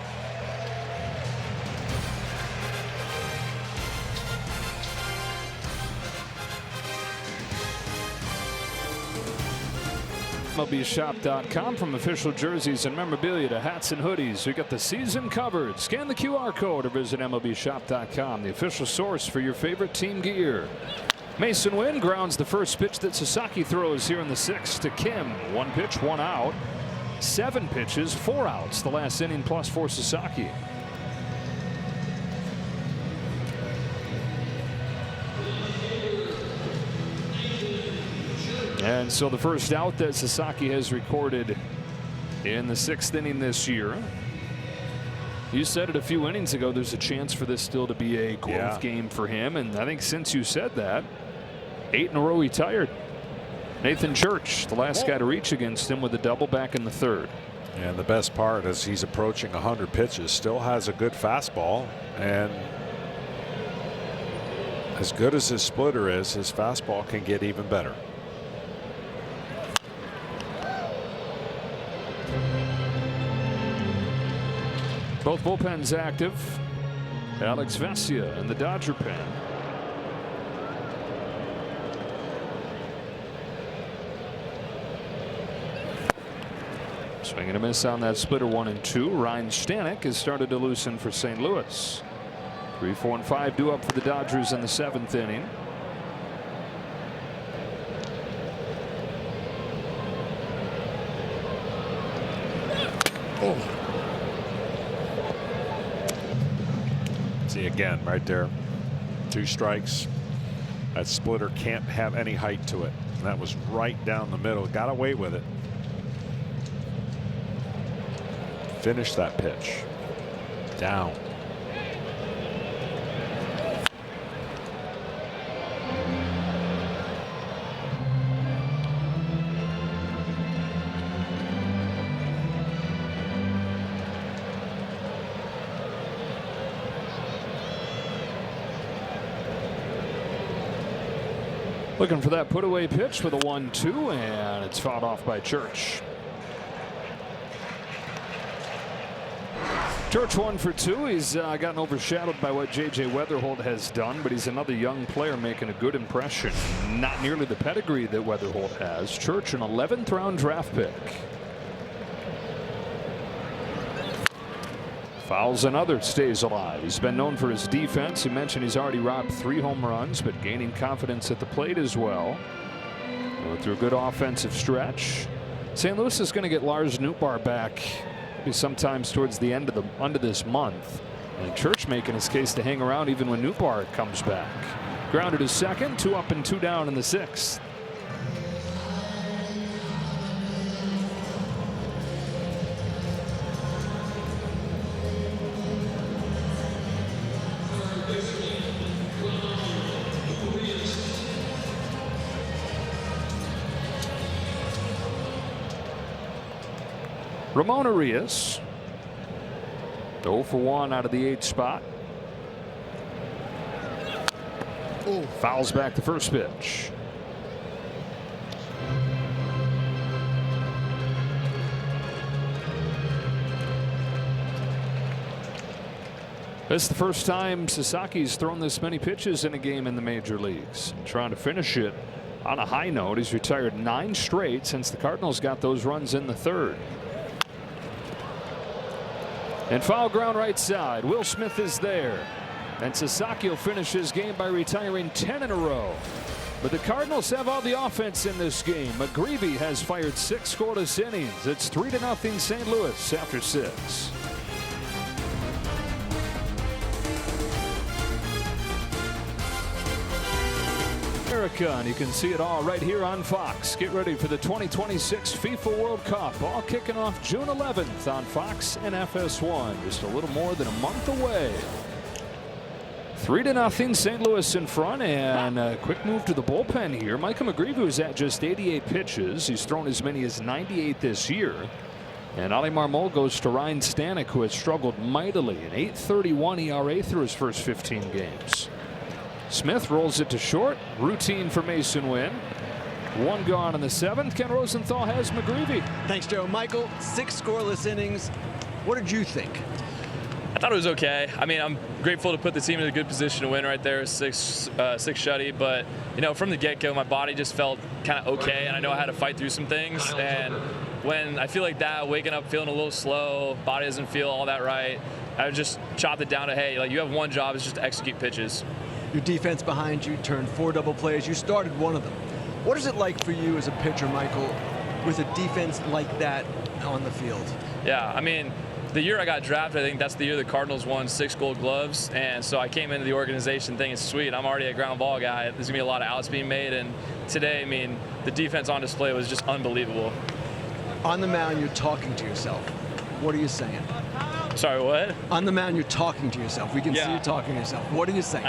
MLBshop.com. From official jerseys and memorabilia to hats and hoodies, we got the season covered. Scan the QR code or visit MLBshop.com, the official source for your favorite team gear. Mason Wynn grounds the first pitch that Sasaki throws here in the 6th to Kim. 1 pitch, 1 out. 7 pitches, 4 outs the last inning plus for Sasaki. And so the first out that Sasaki has recorded in the 6th inning this year. You said it a few innings ago, there's a chance for this still to be a growth game for him. And I think since you said that, 8 in a row retired. Nathan Church, the last guy to reach against him with a double back in the 3rd. And the best part is he's approaching 100 pitches, still has a good fastball, and as good as his splitter is, his fastball can get even better. Both bullpens active. Alex Vesia in the Dodger pen. Swing and a miss on that splitter, 1 and 2. Ryan Stanek has started to loosen for St. Louis. 3, 4, and 5 due up for the Dodgers in the 7th inning. Oh. See again right there. 2 strikes. That splitter can't have any height to it. And that was right down the middle. Got away with it. Finish that pitch. Down. Looking for that put away pitch with a 1-2, and it's fouled off by Church. Church 1 for 2. He's gotten overshadowed by what J.J. Weatherholt has done, but he's another young player making a good impression. Not nearly the pedigree that Weatherholt has. Church, an 11th round draft pick. Fouls another, stays alive. He's been known for his defense. He mentioned he's already robbed 3 home runs, but gaining confidence at the plate as well. Going through a good offensive stretch. St. Louis is going to get Lars Nootbaar back maybe sometimes towards the end of this month. And Church making his case to hang around even when Nootbaar comes back. Grounded to second, 2 up and 2 down in the 6th. Ramon Arias, 0 for 1 out of the 8th spot. Fouls back the first pitch. This is the first time Sasaki's thrown this many pitches in a game in the major leagues. Trying to finish it on a high note. He's retired 9 straight since the Cardinals got those runs in the 3rd. And foul ground right side. Will Smith is there. And Sasaki will finish his game by retiring 10 in a row. But the Cardinals have all the offense in this game. McGreevy has fired 6 scoreless innings. It's 3-0 St. Louis after 6. America, and you can see it all right here on Fox. Get ready for the 2026 FIFA World Cup, all kicking off June 11th on Fox and FS1. Just a little more than a month away. 3-0 St. Louis in front, and a quick move to the bullpen here. Micah McGreevy was at just 88 pitches. He's thrown as many as 98 this year. And Ali Marmol goes to Ryan Stanek, who has struggled mightily, an 8.31 ERA through his first 15 games. Smith rolls it to short. Routine for Mason Wynn. 1 gone in the 7th. Ken Rosenthal has McGreevy. Thanks, Joe. Michael, 6 scoreless innings. What did you think? I thought it was okay. I mean, I'm grateful to put the team in a good position to win right there, 6 shutty. But, you know, from the get-go, my body just felt kind of okay, and I know I had to fight through some things. And when I feel like that, waking up feeling a little slow, body doesn't feel all that right, I just chopped it down to, hey, like, you have one job, is just to execute pitches. Your defense behind you turned 4 double plays. You started one of them. What is it like for you as a pitcher, Michael, with a defense like that on the field? Yeah, I mean, the year I got drafted, I think that's the year the Cardinals won 6 Gold Gloves, and so I came into the organization thinking, sweet, I'm already a ground ball guy. There's gonna be a lot of outs being made, and today, I mean, the defense on display was just unbelievable. On the mound, you're talking to yourself. What are you saying? Sorry, what? On the mound, you're talking to yourself. We can see you talking to yourself. What are you saying?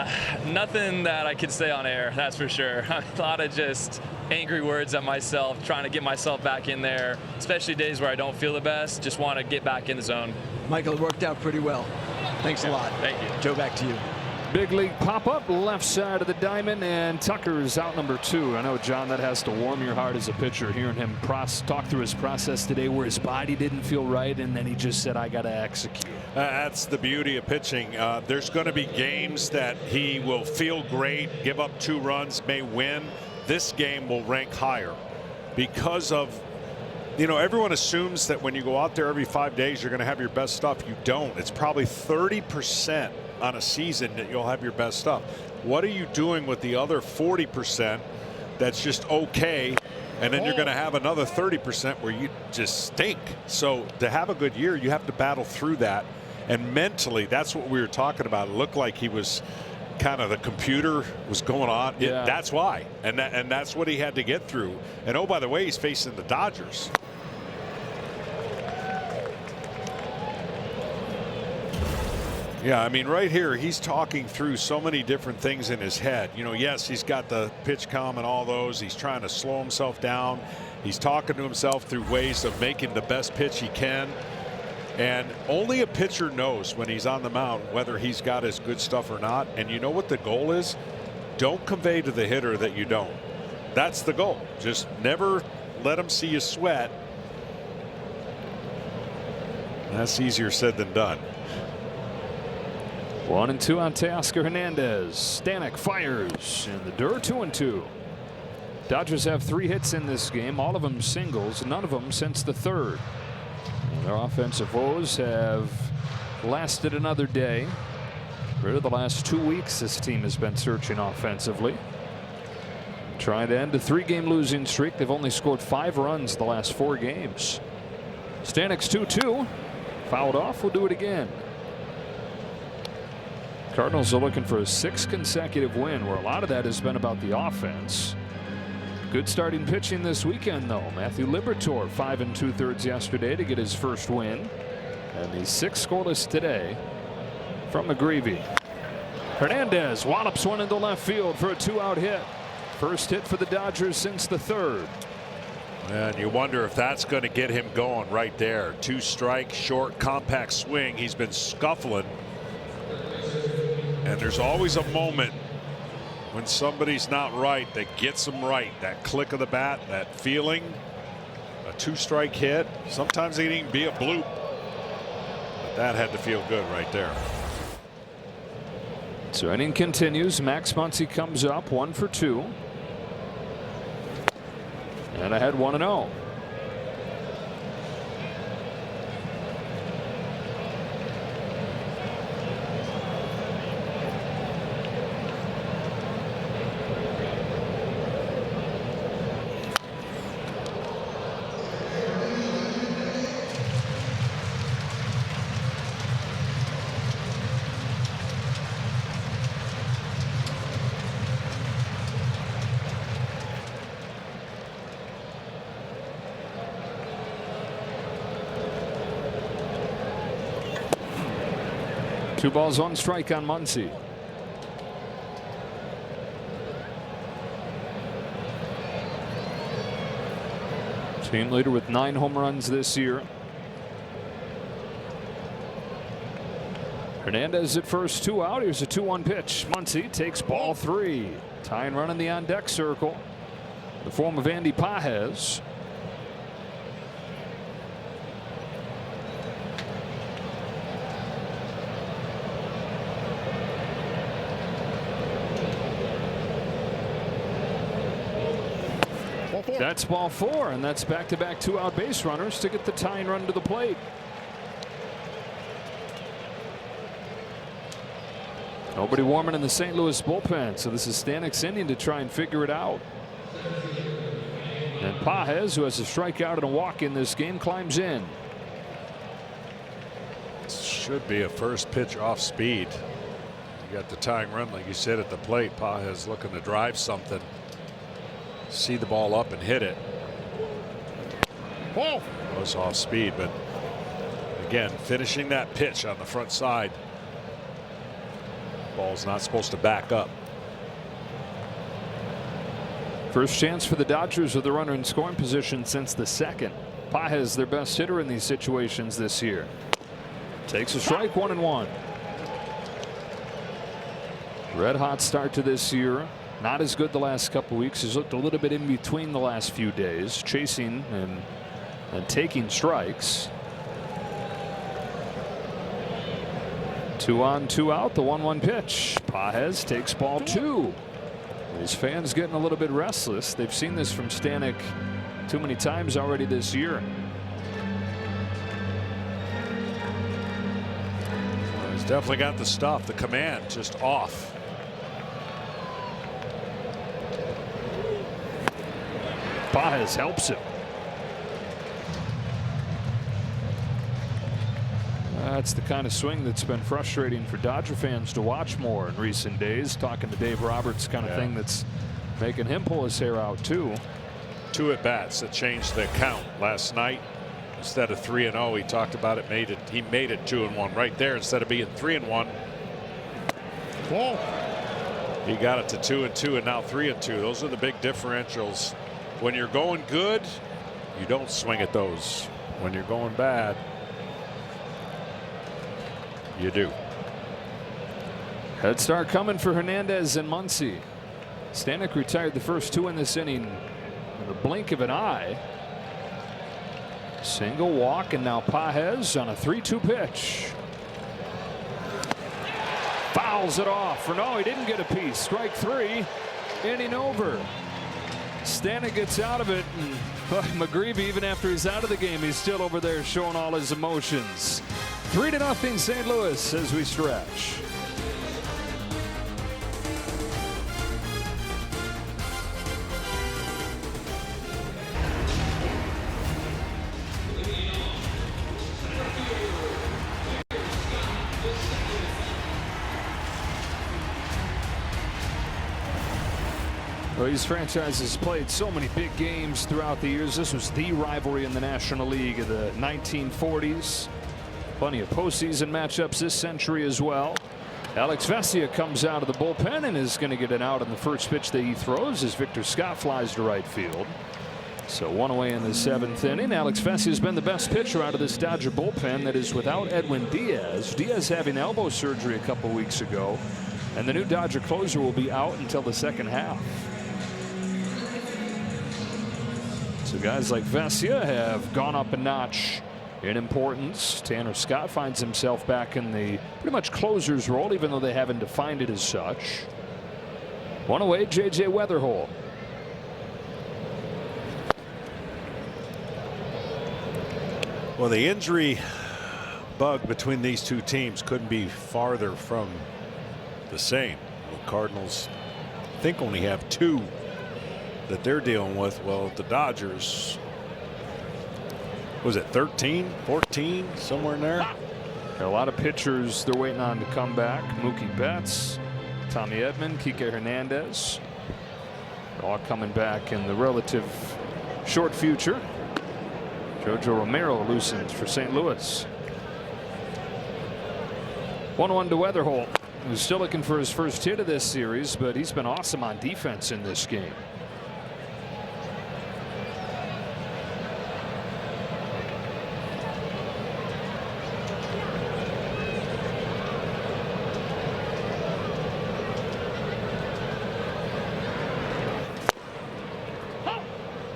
Nothing that I could say on air, that's for sure. A lot of just angry words at myself, trying to get myself back in there, especially days where I don't feel the best, just want to get back in the zone. Michael, it worked out pretty well. Thanks a lot. Thank you. Joe, back to you. Big league pop-up, left side of the diamond, and Tucker's out number 2. I know, John, that has to warm your heart as a pitcher, hearing him talk through his process today where his body didn't feel right, and then he just said, I got to execute. That's the beauty of pitching. There's going to be games that he will feel great, give up 2 runs, may win. This game will rank higher because of, you know, everyone assumes that when you go out there every 5 days, you're going to have your best stuff. You don't. It's probably 30% on a season that you'll have your best stuff. What are you doing with the other 40% that's just okay, and then you're going to have another 30% where you just stink? So to have a good year, you have to battle through that, and mentally, that's what we were talking about. It looked like he was kind of, the computer was going on. Yeah. That's why, and that's what he had to get through. And oh, by the way, he's facing the Dodgers. Yeah, I mean, right here, he's talking through so many different things in his head. You know, yes, he's got the pitch calm and all those. He's trying to slow himself down. He's talking to himself through ways of making the best pitch he can. And only a pitcher knows when he's on the mound whether he's got his good stuff or not. And you know what the goal is? Don't convey to the hitter that you don't. That's the goal. Just never let him see you sweat. That's easier said than done. 1-2 on Teoscar Hernandez. Stanek fires in the dirt. 2-2. Dodgers have 3 hits in this game, all of them singles, none of them since the 3rd. And their offensive woes have lasted another day. For the last 2 weeks, this team has been searching offensively, trying to end a 3-game losing streak. They've only scored 5 runs the last 4 games. Stanek's 2-2. Fouled off. We'll do it again. Cardinals are looking for a 6th consecutive win, where a lot of that has been about the offense. Good starting pitching this weekend, though. Matthew Liberatore 5 2/3 yesterday to get his first win, and the 6th scoreless today from McGreevy. Hernandez wallops one into left field for a 2-out hit. First hit for the Dodgers since the 3rd. And you wonder if that's going to get him going right there. 2 strike, short, compact swing. He's been scuffling. And there's always a moment when somebody's not right that gets them right. That click of the bat, that feeling, a 2-strike hit. Sometimes it can even be a bloop. But that had to feel good right there. So inning continues. Max Muncy comes up 1 for 2. And ahead 1-0. Two balls, 1 strike on Muncy. Team leader with 9 home runs this year. Hernandez at first, 2 out. Here's a 2-1 pitch. Muncy takes ball 3. Tying run in the on deck circle, the form of Andy Pages. That's ball 4, and that's back-to-back 2-out base runners to get the tying run to the plate. Nobody warming in the St. Louis bullpen, so this is Stanek's inning to try and figure it out. And Pages, who has a strikeout and a walk in this game, climbs in. Should be a first pitch off speed. You got the tying run, like you said, at the plate. Pages looking to drive something. See the ball up and hit it. It was off speed, but again, finishing that pitch on the front side. Ball's not supposed to back up. First chance for the Dodgers with the runner in scoring position since the 2nd. Pages, their best hitter in these situations this year. Takes a strike, 1-1. Red hot start to this year. Not as good the last couple weeks. He's looked a little bit in between the last few days, chasing and taking strikes. 2 on, 2 out. The 1-1 pitch. Pages takes ball 2. His fans getting a little bit restless. They've seen this from Stanek too many times already this year. He's definitely got the stuff. The command just off. Pages helps him. That's the kind of swing that's been frustrating for Dodger fans to watch more in recent days. Talking to Dave Roberts, kind of thing that's making him pull his hair out too. 2 at bats that changed the count last night. Instead of 3-0, he talked about it. He made it 2-1 right there instead of being 3-1. He got it to 2-2 and now 3-2. Those are the big differentials. When you're going good, you don't swing at those. When you're going bad, you do. Head start coming for Hernandez and Muncy. Stanek retired the first 2 in this inning in the blink of an eye. Single walk, and now Pages on a 3-2 pitch. Fouls it off. For no, he didn't get a piece. Strike 3. Inning over. Stanek gets out of it, and McGreevy, even after he's out of the game, he's still over there showing all his emotions. 3-0 St. Louis as we stretch. Well, these franchises played so many big games throughout the years. This was the rivalry in the National League of the 1940s. Plenty of postseason matchups this century as well. Alex Vesia comes out of the bullpen and is going to get an out on the first pitch that he throws as Victor Scott flies to right field. So 1 away in the 7th inning. Alex Vesia has been the best pitcher out of this Dodger bullpen that is without Edwin Diaz. Diaz having elbow surgery a couple weeks ago, and the new Dodger closer will be out until the second half. So guys like Vesia have gone up a notch in importance. Tanner Scott finds himself back in the pretty much closer's role, even though they haven't defined it as such. 1 away, J.J. Weatherhole. Well, the injury bug between these two teams couldn't be farther from the same. The Cardinals, I think, only have 2 that they're dealing with. Well, the Dodgers, was it 13, 14, somewhere in there? A lot of pitchers they're waiting on to come back. Mookie Betts, Tommy Edman, Kike Hernandez, all coming back in the relative short future. Jojo Romero loosens for St. Louis. 1-1 to Weatherhole, who's still looking for his first hit of this series, but he's been awesome on defense in this game.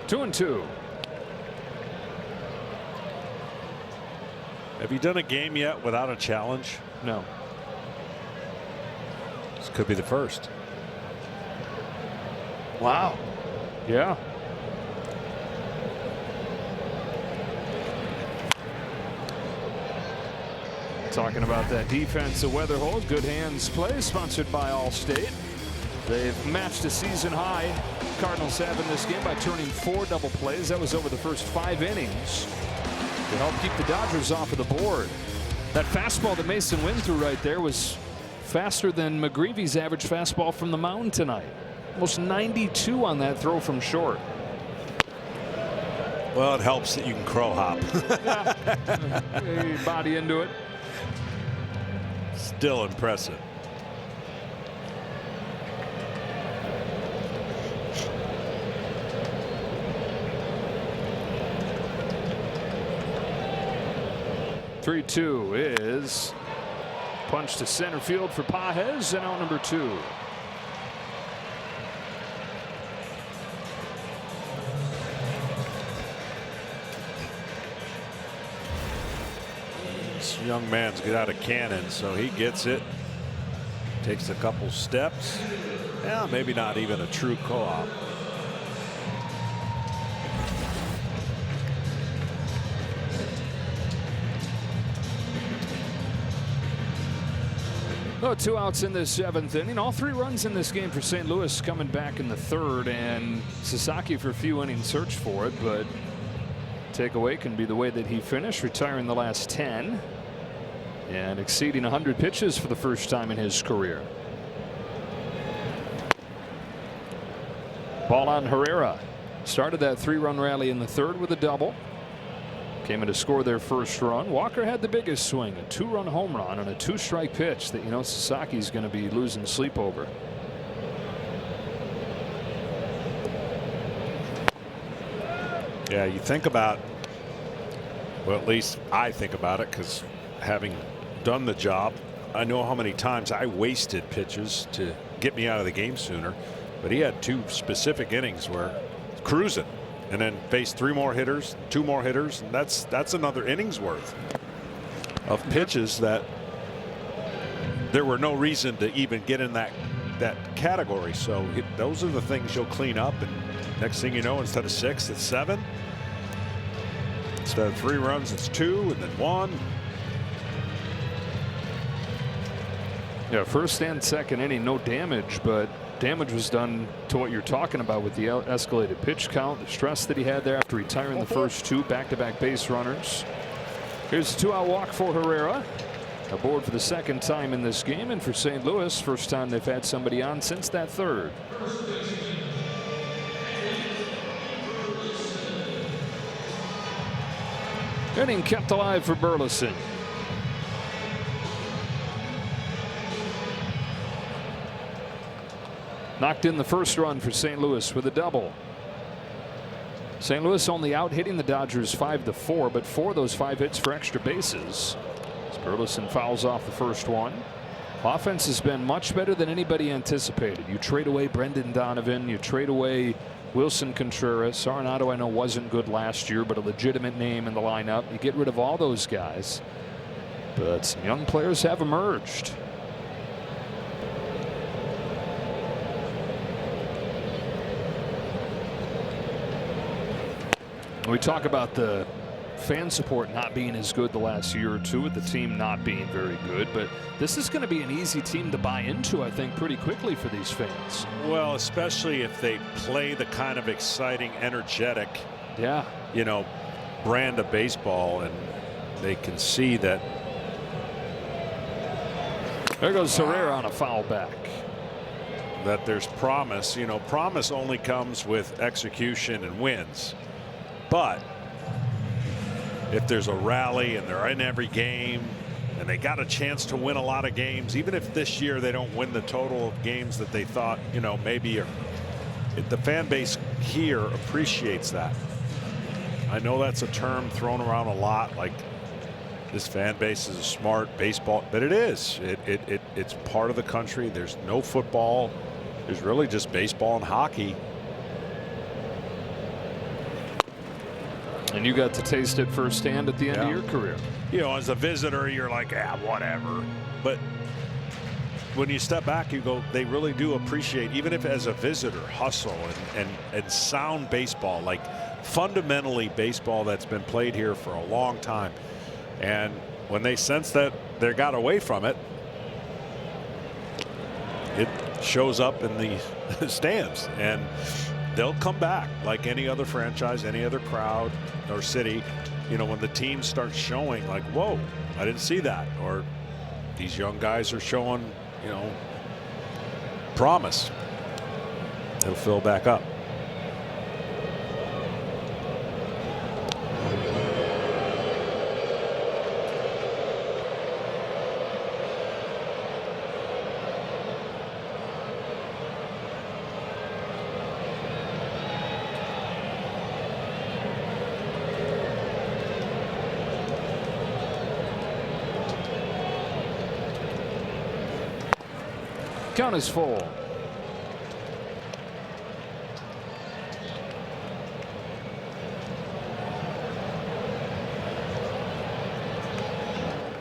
Two and two. Have you done a game yet without a challenge? No. This could be the first. Wow. Yeah. Talking about that defense of Weatherhole. Good hands play, sponsored by Allstate. They've matched a season high. Cardinals have in this game by turning 4 double plays. That was over the first 5 innings to help keep the Dodgers off of the board. That fastball that Mason Wynn threw right there was faster than McGreevy's average fastball from the mound tonight. Almost 92 on that throw from short. Well, it helps that you can crow hop. Yeah. Body into it. Still impressive. Three-two is Punch to center field for Pages, and out number 2. This young man's got a cannon, so he gets it. Takes a couple steps. Yeah, maybe not even a true co-op. Oh, 2 outs in the 7th inning. All 3 runs in this game for St. Louis coming back in the 3rd, and Sasaki for a few innings search for it, but takeaway can be the way that he finished, retiring the last 10 and exceeding 100 pitches for the first time in his career. Ball on Herrera. Started that 3-run rally in the 3rd with a double. Came in to score their first run. Walker had the biggest swing, a 2-run home run on a 2-strike pitch that Sasaki's going to be losing sleep over. Yeah, you think about, well, at least I think about it, because having done the job, I know how many times I wasted pitches to get me out of the game sooner. But he had 2 specific innings where cruising, and then faced 3 more hitters, 2 more hitters, and that's another inning's worth of pitches that there were no reason to even get in that category. So those are the things you'll clean up, and next thing you know, instead of 6, it's 7. Instead of 3 runs, it's 2, and then 1. Yeah, first and second inning, no damage, but damage was done to what you're talking about with the escalated pitch count, the stress that he had there after retiring the first 2 back-to-back base runners. Here's a 2-out walk for Herrera. Aboard for the 2nd time in this game, and for St. Louis, first time they've had somebody on since that 3rd. Inning kept alive for Burleson. Knocked in the first run for St. Louis with a double. St. Louis only out hitting the Dodgers 5-4, but 4 of those 5 hits for extra bases. As Burleson fouls off the first one. Offense has been much better than anybody anticipated. You trade away Brendan Donovan, you trade away Wilson Contreras. Arenado, I know, wasn't good last year, but a legitimate name in the lineup. You get rid of all those guys, but some young players have emerged. We talk about the fan support not being as good the last year or 2, with the team not being very good, but this is going to be an easy team to buy into, I think, pretty quickly for these fans. Well, especially if they play the kind of exciting, energetic, brand of baseball, and they can see that. There goes Herrera on a foul back. That there's promise. Promise only comes with execution and wins. But if there's a rally and they're in every game and they got a chance to win a lot of games, even if this year they don't win the total of games that they thought, maybe the fan base here appreciates that. I know that's a term thrown around a lot, like this fan base is a smart baseball, but it is. It's part of the country. There's no football. There's really just baseball and hockey. And you got to taste it firsthand at the end of your career. As a visitor, you're like, whatever. But when you step back, you go, they really do appreciate, even if as a visitor, hustle and sound baseball, like fundamentally baseball that's been played here for a long time. And when they sense that they got away from it, it shows up in the stands, and they'll come back like any other franchise, any other crowd or city. When the team starts showing like, whoa, I didn't see that, or these young guys are showing, promise, it'll fill back up. Count is full.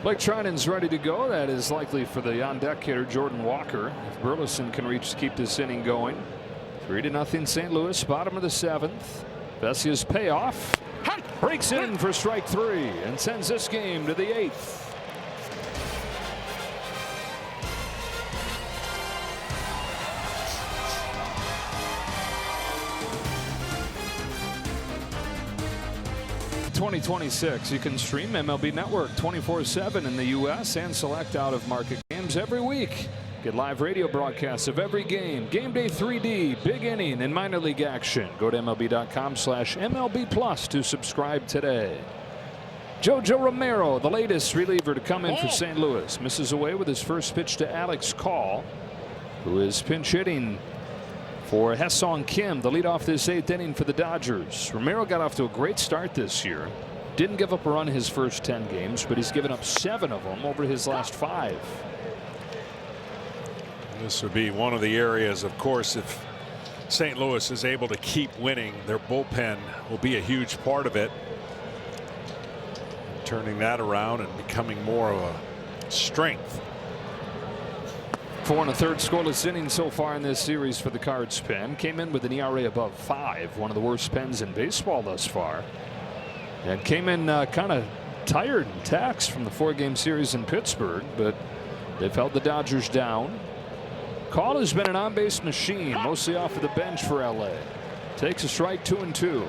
Blake Trinan's ready to go. That is likely for the on-deck hitter Jordan Walker. If Burleson can reach to keep this inning going. 3-0 St. Louis, bottom of the 7th. Vesia's payoff. Breaks in for strike 3 and sends this game to the 8th. '26. You can stream MLB Network 24/7 in the U.S. and select out-of-market games every week. Get live radio broadcasts of every game, Game Day 3D, Big Inning, and minor league action. Go to MLB.com/MLB Plus to subscribe today. JoJo Romero, the latest reliever to come in for St. Louis, misses away with his first pitch to Alex Call, who is pinch hitting for Ha-Seong Kim, the lead off this 8th inning for the Dodgers. Romero got off to a great start this year. Didn't give up a run his first 10 games, but he's given up 7 of them over his last 5. This would be one of the areas, of course, if St. Louis is able to keep winning, their bullpen will be a huge part of it. Turning that around and becoming more of a strength. 4 1/3 scoreless innings so far in this series for the Cards pen. Came in with an ERA above 5, one of the worst pens in baseball thus far. And came in kind of tired and taxed from the 4-game series in Pittsburgh, but they've held the Dodgers down. Call has been an on-base machine, mostly off of the bench for LA. Takes a strike, 2-2.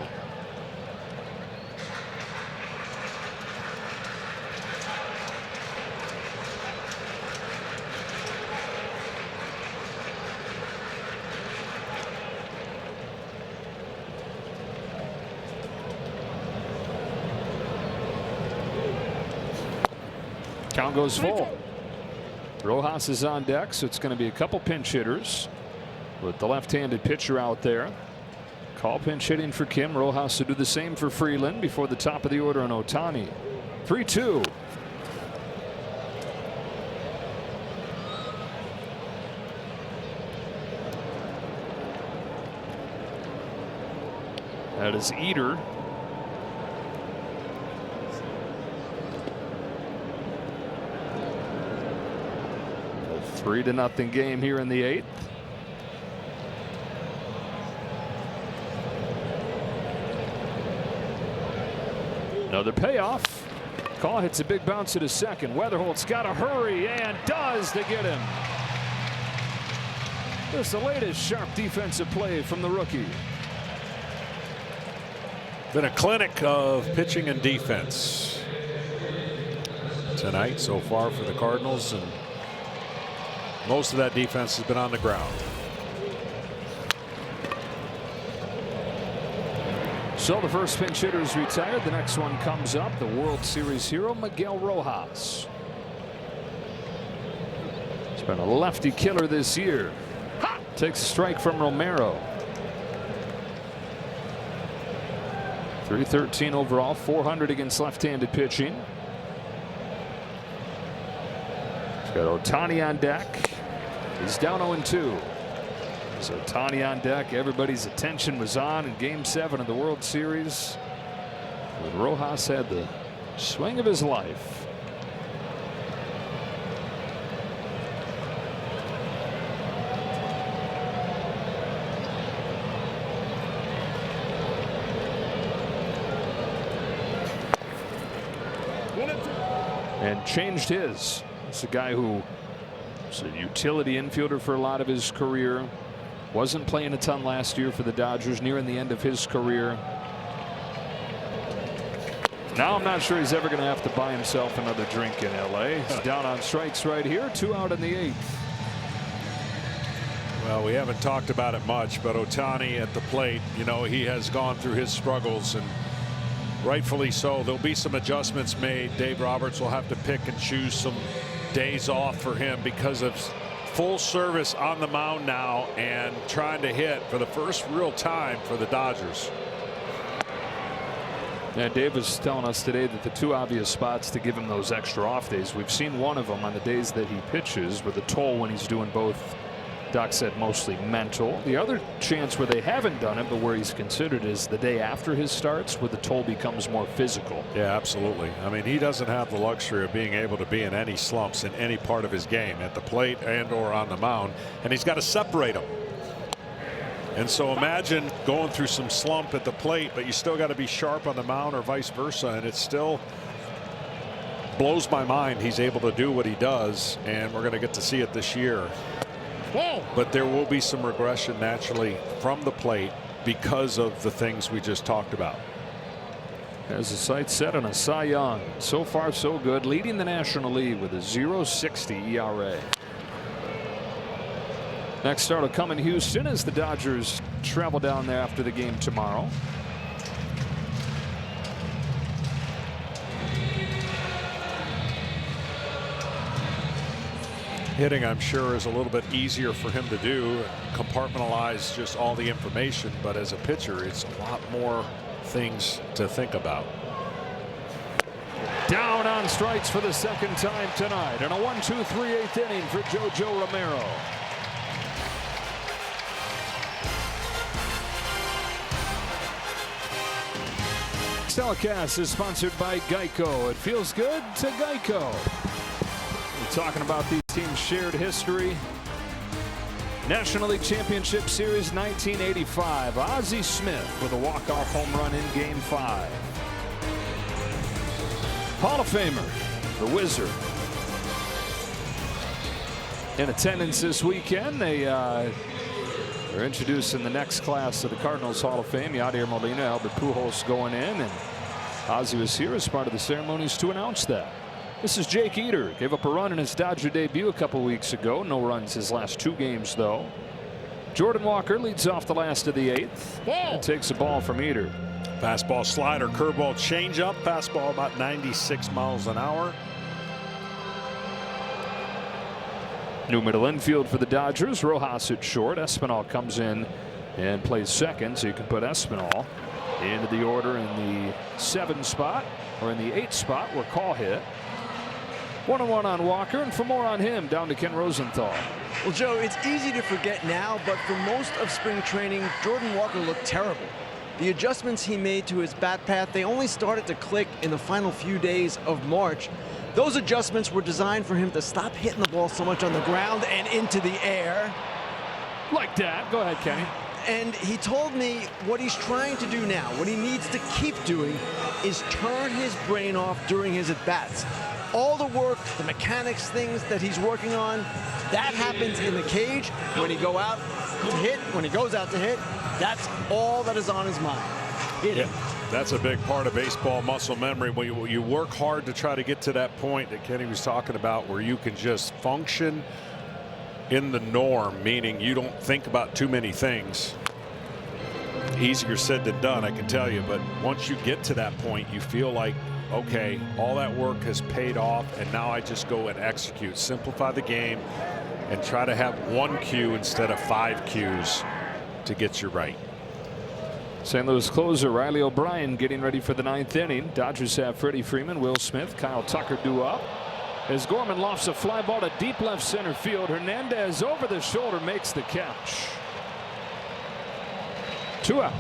Count goes full. Rojas is on deck, so it's going to be a couple pinch hitters with the left-handed pitcher out there. Call pinch hitting for Kim. Rojas to do the same for Freeland before the top of the order on Ohtani. 3-2. That is Eater. A 3-0 game here in the 8th. Another payoff. Call hits a big bounce to the second. Weatherholt's got to hurry and does to get him. This is the latest sharp defensive play from the rookie. Been a clinic of pitching and defense tonight so far for the Cardinals, and most of that defense has been on the ground. So the first pinch hitter is retired. The next one comes up. The World Series hero Miguel Rojas. He's been a lefty killer this year. Takes a strike from Romero. 313 overall, 400 against left-handed pitching. He's got Ohtani on deck. He's down 0-2. So Ohtani on deck. Everybody's attention was on in Game 7 of the World Series. But Rojas had the swing of his life. And changed his. It's a guy who was a utility infielder for a lot of his career. Wasn't playing a ton last year for the Dodgers, nearing the end of his career. Now I'm not sure he's ever going to have to buy himself another drink in LA. He's down on strikes right here. 2 out in the 8th. Well, we haven't talked about it much, but Ohtani at the plate, you know, he has gone through his struggles, and rightfully so. There'll be some adjustments made. Dave Roberts will have to pick and choose some days off for him because of full service on the mound now and trying to hit for the first real time for the Dodgers. Yeah, Dave was telling us today that the 2 obvious spots to give him those extra off days, we've seen one of them on the days that he pitches with a toll when he's doing both Doc said mostly mental. The other chance where they haven't done it, but where he's considered, is the day after his starts, where the toll becomes more physical. Yeah, absolutely. I mean, he doesn't have the luxury of being able to be in any slumps in any part of his game, at the plate and or on the mound, and he's got to separate them. And so imagine going through some slump at the plate, but you still got to be sharp on the mound, or vice versa, and it still blows my mind he's able to do what he does, and we're going to get to see it this year. But there will be some regression naturally from the plate because of the things we just talked about. As the sights set on a Cy Young. So far so good, leading the National League with a 0.60 ERA. Next start will come in Houston as the Dodgers travel down there after the game tomorrow. Hitting, I'm sure, is a little bit easier for him to do, compartmentalize just all the information, but as a pitcher it's a lot more things to think about. Down on strikes for the second time tonight, and a 1-2-3 8th inning for JoJo Romero. This telecast is sponsored by Geico. It feels good to Geico. We're talking about these teams' shared history. National League Championship Series 1985. Ozzie Smith with a walk-off home run in Game 5. Hall of Famer, the Wizard. In attendance this weekend, they're introducing the next class of the Cardinals Hall of Fame. Yadier Molina, Albert Pujols going in, and Ozzie was here as part of the ceremonies to announce that. This is Jake Eder. Gave up a run in his Dodger debut a couple weeks ago. No runs his last 2 games, though. Jordan Walker leads off the last of the 8th and takes a ball from Eder. Fastball, slider, curveball, changeup. Fastball about 96 miles an hour. New middle infield for the Dodgers. Rojas at short. Espinal comes in and plays second, so you can put Espinal into the order in the 7 spot, or in the 8 spot where Call hit. 1-1 on Walker, and for more on him, down to Ken Rosenthal. Well, Joe, it's easy to forget now, but for most of spring training, Jordan Walker looked terrible. The adjustments he made to his bat path, they only started to click in the final few days of March. Those adjustments were designed for him to stop hitting the ball so much on the ground and into the air. Like that. Go ahead, Kenny. And he told me what he's trying to do now, what he needs to keep doing, is turn his brain off during his at-bats. All the work, the mechanics things that he's working on, that happens in the cage. When he goes out to hit, that's all that is on his mind. Hitting. Yeah, that's a big part of baseball muscle memory. When you work hard to try to get to that point that Kenny was talking about, where you can just function in the norm, meaning you don't think about too many things. Easier said than done, I can tell you, but once you get to that point, you feel like, okay, all that work has paid off, and now I just go and execute. Simplify the game and try to have 1 cue instead of 5 cues to get you right. St. Louis closer Riley O'Brien getting ready for the 9th inning. Dodgers have Freddie Freeman, Will Smith, Kyle Tucker due up. As Gorman lofts a fly ball to deep left center field, Hernandez over the shoulder makes the catch. 2 out.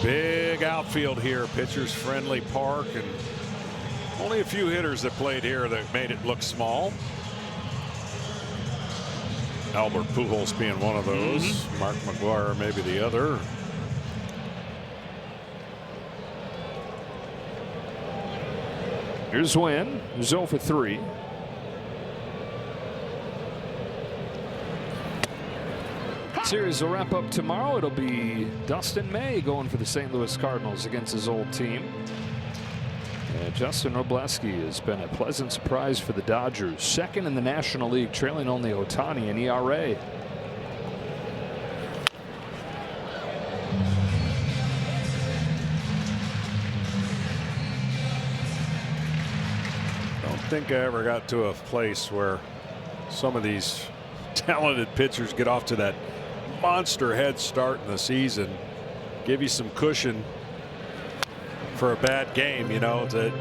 Big outfield here, pitchers friendly park, and only a few hitters that played here that made it look small. Albert Pujols being one of those. Mark McGwire maybe the other. Here's Wynn, who's 0 for 3. Series will wrap up tomorrow. It'll be Dustin May going for the St. Louis Cardinals against his old team. And Justin Robleski has been a pleasant surprise for the Dodgers. 2nd in the National League, trailing only Ohtani in ERA. Don't think I ever got to a place where some of these talented pitchers get off to that monster head start in the season, give you some cushion for a bad game, you know, to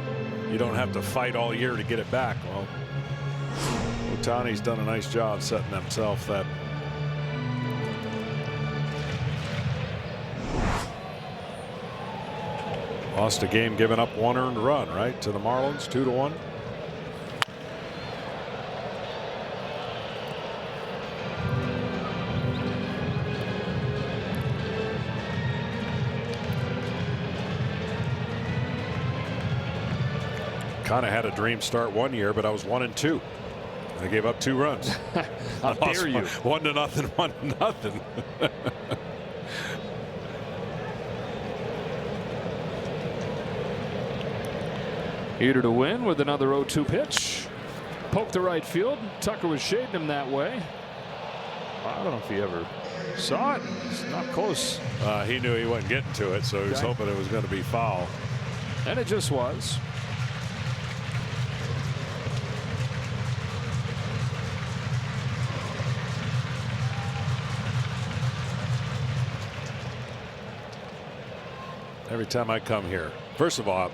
you don't have to fight all year to get it back. Well, Ohtani's done a nice job setting himself that. Lost a game giving up 1 earned run, right, to the Marlins, 2-1. Kind of had a dream start one year, but I was 1-2. They gave up 2 runs. How dare you? 1-0, 1-0. Heater to win with another 0-2 pitch. Poked to right field. Tucker was shading him that way. I don't know if he ever saw it. It's not close. He knew he wasn't getting to it, so he was hoping it was going to be foul. And it just was. Every time I come here, first of all, I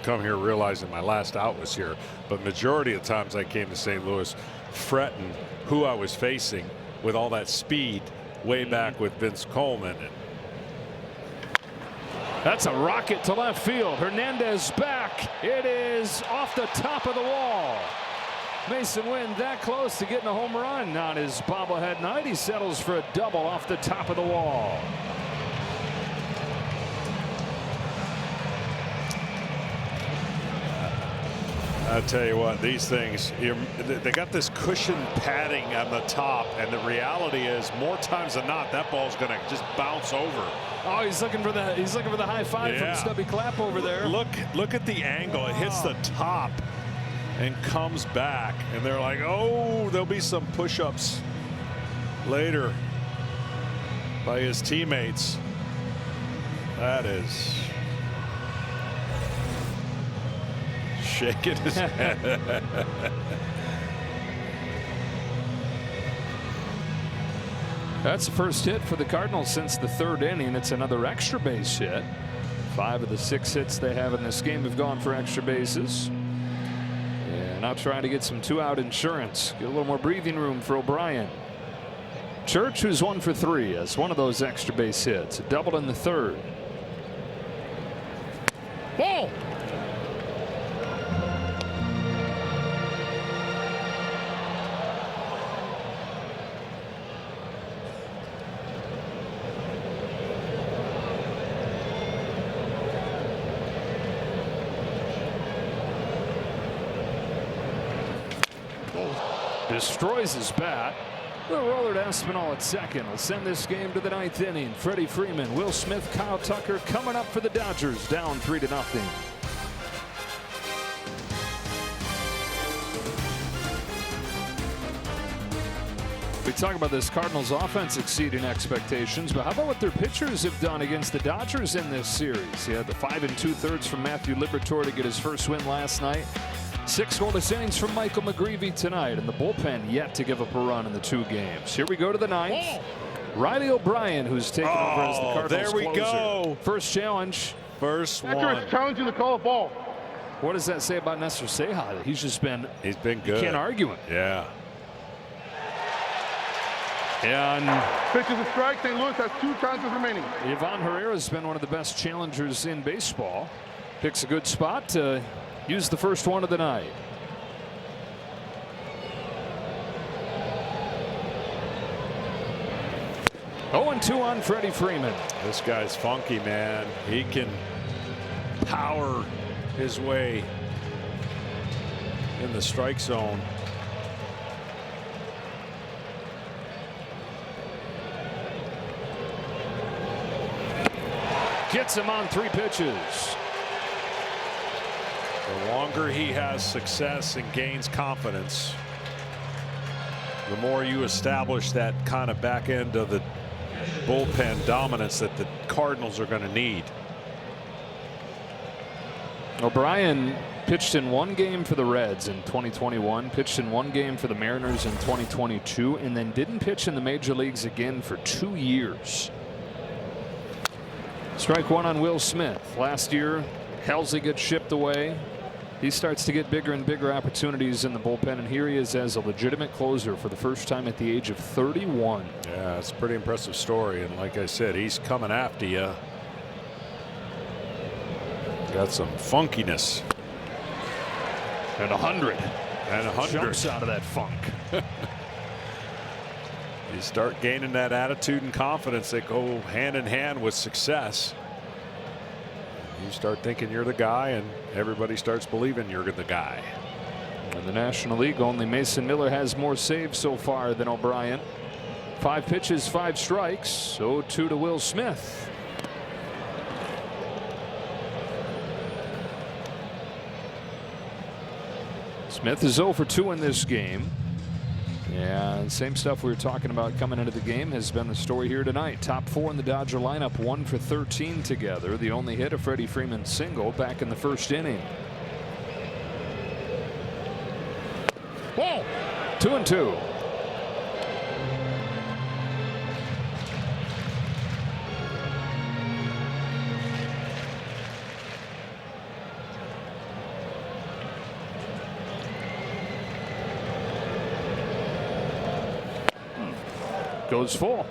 come here realizing my last out was here, but majority of times I came to St. Louis fretting who I was facing with all that speed way back with Vince Coleman. That's a rocket to left field. Hernandez back. It is off the top of the wall. Mason Wynn that close to getting a home run on his bobblehead night. He settles for a double off the top of the wall. I tell you what, these things, they got this cushion padding on the top, and the reality is more times than not that ball's going to just bounce over. Oh, he's looking for the high five from Stubby Clapp over there. Look at the angle. It hits the top and comes back, and they're like, oh, there'll be some push-ups later by his teammates. That is shaking his head. That's the first hit for the Cardinals since the 3rd inning. It's another extra base hit. 5 of the 6 hits they have in this game have gone for extra bases. And now trying to get some 2-out insurance. Get a little more breathing room for O'Brien. Church, who's 1 for 3, has one of those extra base hits. A double in the 3rd. Ball. Destroys his bat. The roller to Espinal at second will send this game to the 9th inning. Freddie Freeman, Will Smith, Kyle Tucker coming up for the Dodgers, down 3-0. We talk about this Cardinals offense exceeding expectations, but how about what their pitchers have done against the Dodgers in this series? He had the 5 2/3 from Matthew Liberatore to get his first win last night. 6 scoreless innings from Michael McGreevy tonight, and the bullpen yet to give up a run in the 2 games. Here we go to the 9th. Riley O'Brien, who's taken over as the Cardinals there we closer. Go. First challenge. First one. Challenging the call of ball. What does that say about Nestor Ceja? He's been good. You can't argue him. Yeah. And pitch is a strike. St. Louis has 2 chances remaining. Ivan Herrera's been one of the best challengers in baseball. Picks a good spot to use the first one of the night. Oh, 0-2 on Freddie Freeman. This guy's funky, man. He can power his way in the strike zone. Gets him on 3 pitches. The longer he has success and gains confidence, the more you establish that kind of back end of the bullpen dominance that the Cardinals are going to need. O'Brien pitched in 1 game for the Reds in 2021, pitched in 1 game for the Mariners in 2022, and then didn't pitch in the major leagues again for 2 years. Strike 1 on Will Smith. Last year, Helsley gets shipped away. he starts to get bigger and bigger opportunities in the bullpen, and here he is as a legitimate closer for the first time at the age of 31. Yeah, it's a pretty impressive story, and like I said, he's coming after you. Got some funkiness. And 100. And 100. Jumps out of that funk. You start gaining that attitude and confidence that go hand in hand with success. You start thinking you're the guy, and everybody starts believing you're the guy. In the National League, only Mason Miller has more saves so far than O'Brien. 5 pitches, 5 strikes. 0-2 to Will Smith. Smith is 0 for 2 in this game. Yeah, same stuff we were talking about coming into the game has been the story here tonight. Top 4 in the Dodger lineup, 1 for 13 together. The only hit, a Freddie Freeman single back in the first inning. Whoa! 2-2. Goes full.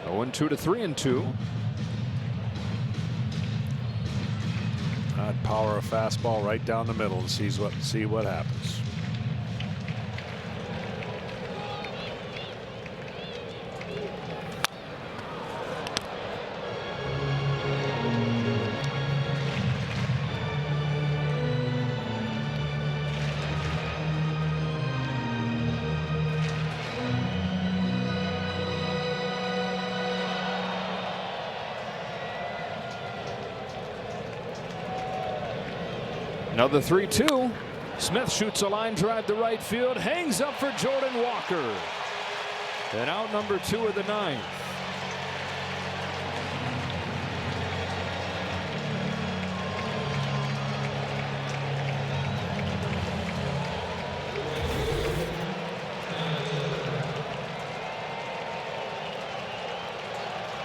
0-2 to 3-2. I'd power a fastball right down the middle and see what happens. Another 3-2. Smith shoots a line drive to right field, hangs up for Jordan Walker. And out number 2 of the 9th.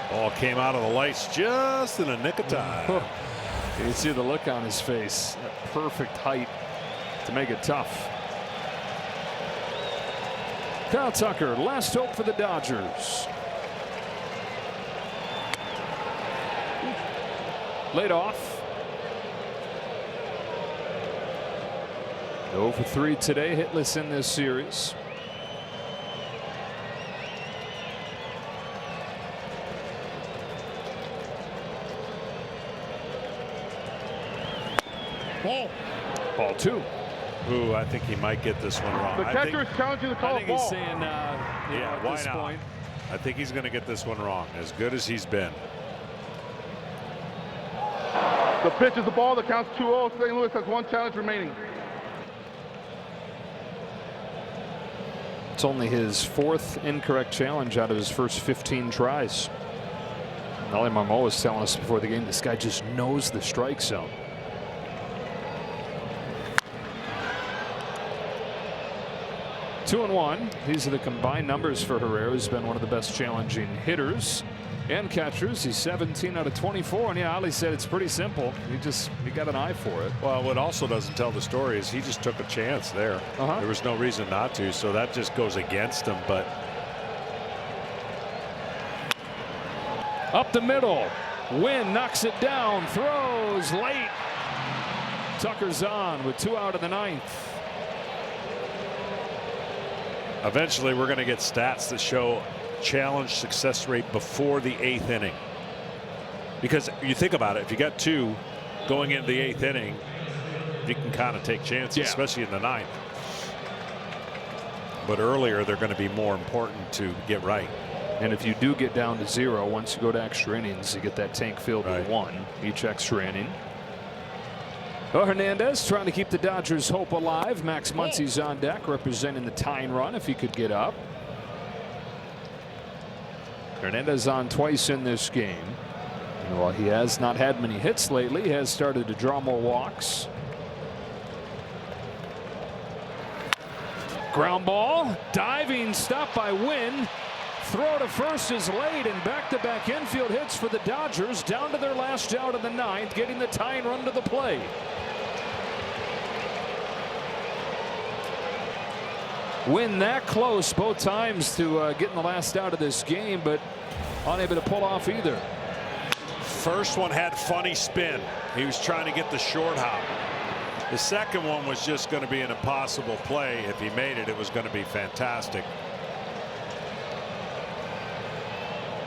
Ball came out of the lights just in the nick of time. You can see the look on his face. That perfect height to make it tough. Kyle Tucker, last hope for the Dodgers. Laid off. 0 for 3 today, hitless in this series. Ball 2. Ooh, I think he might get this one wrong. The catcher is challenging the call I think ball. he's saying, yeah, at why this not? point. I think he's going to get this one wrong, as good as he's been. The pitch is the ball. The count's 2-0. St. Louis has 1 challenge remaining. It's only his 4th incorrect challenge out of his first 15 tries. Nelly Marmol was telling us before the game, this guy just knows the strike zone. Two and 1. These are the combined numbers for Herrera, who's been one of the best challenging hitters and catchers. He's 17 out of 24. And yeah, Ali said it's pretty simple. He got an eye for it. Well, what also doesn't tell the story is he just took a chance there. There was no reason not to, so that just goes against him. But up the middle. Wynn knocks it down, throws late. Tucker's on with 2 out of the 9th. eventually we're going to get stats that show challenge success rate before the 8th inning. Because you think about it, if you got 2 going into the 8th inning, you can kind of take chances, especially in the 9th. But earlier, they're going to be more important to get right. And if you do get down to 0, once you go to extra innings, you get that tank filled with 1 each extra inning. Well, Hernandez trying to keep the Dodgers' hope alive. Max Muncy's on deck representing the tying run if he could get up. Hernandez on twice in this game. And while he has not had many hits lately, he has started to draw more walks. Ground ball, diving stop by Wynn. Throw to first is late, and back-to-back infield hits for the Dodgers down to their last out of the 9th, getting the tying run to the plate. win that close both times to getting the last out of this game, but unable to pull off either. First one had funny spin. He was trying to get the short hop. The second one was just going to be an impossible play. If he made it, it was going to be fantastic.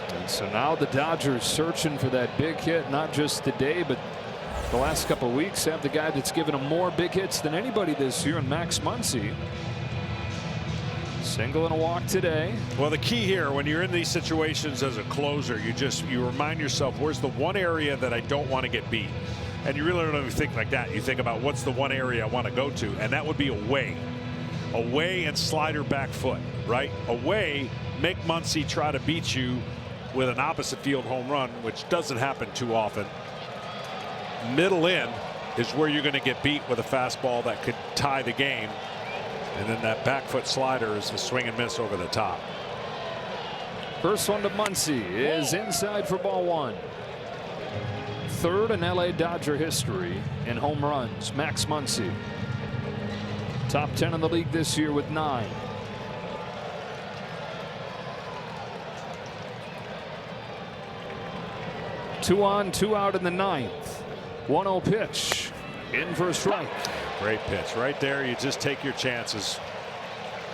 And so now the Dodgers searching for that big hit, not just today, but the last couple of weeks. Have the guy that's given them more big hits than anybody this year in Max Muncy. Single and a walk today. Well, the key here, when you're in these situations as a closer, you remind yourself, where's the one area that I don't want to get beat? And you really don't even think like that. You think about what's the one area I want to go to, and that would be away. Away and slider back foot, right? Away, make Muncy try to beat you with an opposite field home run, which doesn't happen too often. Middle in is where you're going to get beat with a fastball that could tie the game. And then that back foot slider is the swing and miss over the top. First one to Muncy is inside for ball one. Third in LA Dodger history in home runs. Max Muncy. Top 10 in the league this year with 9. Two on, 2 out in the 9th. 1-0 pitch. In for a strike. Great pitch right there. You just take your chances.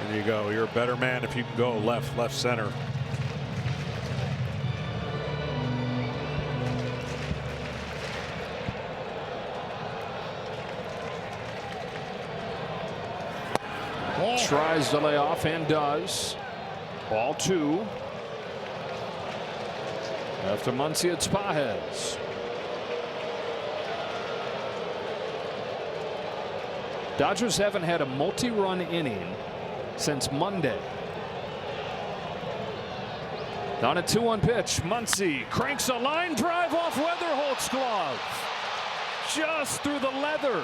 There you go. You're a better man if you can go left center. Tries to lay off and does. Ball 2. After Muncy, it's Pages. Dodgers haven't had a multi-run inning since Monday. On a 2-1 pitch, Muncy cranks a line drive off Weatherholt's glove. Just through the leather.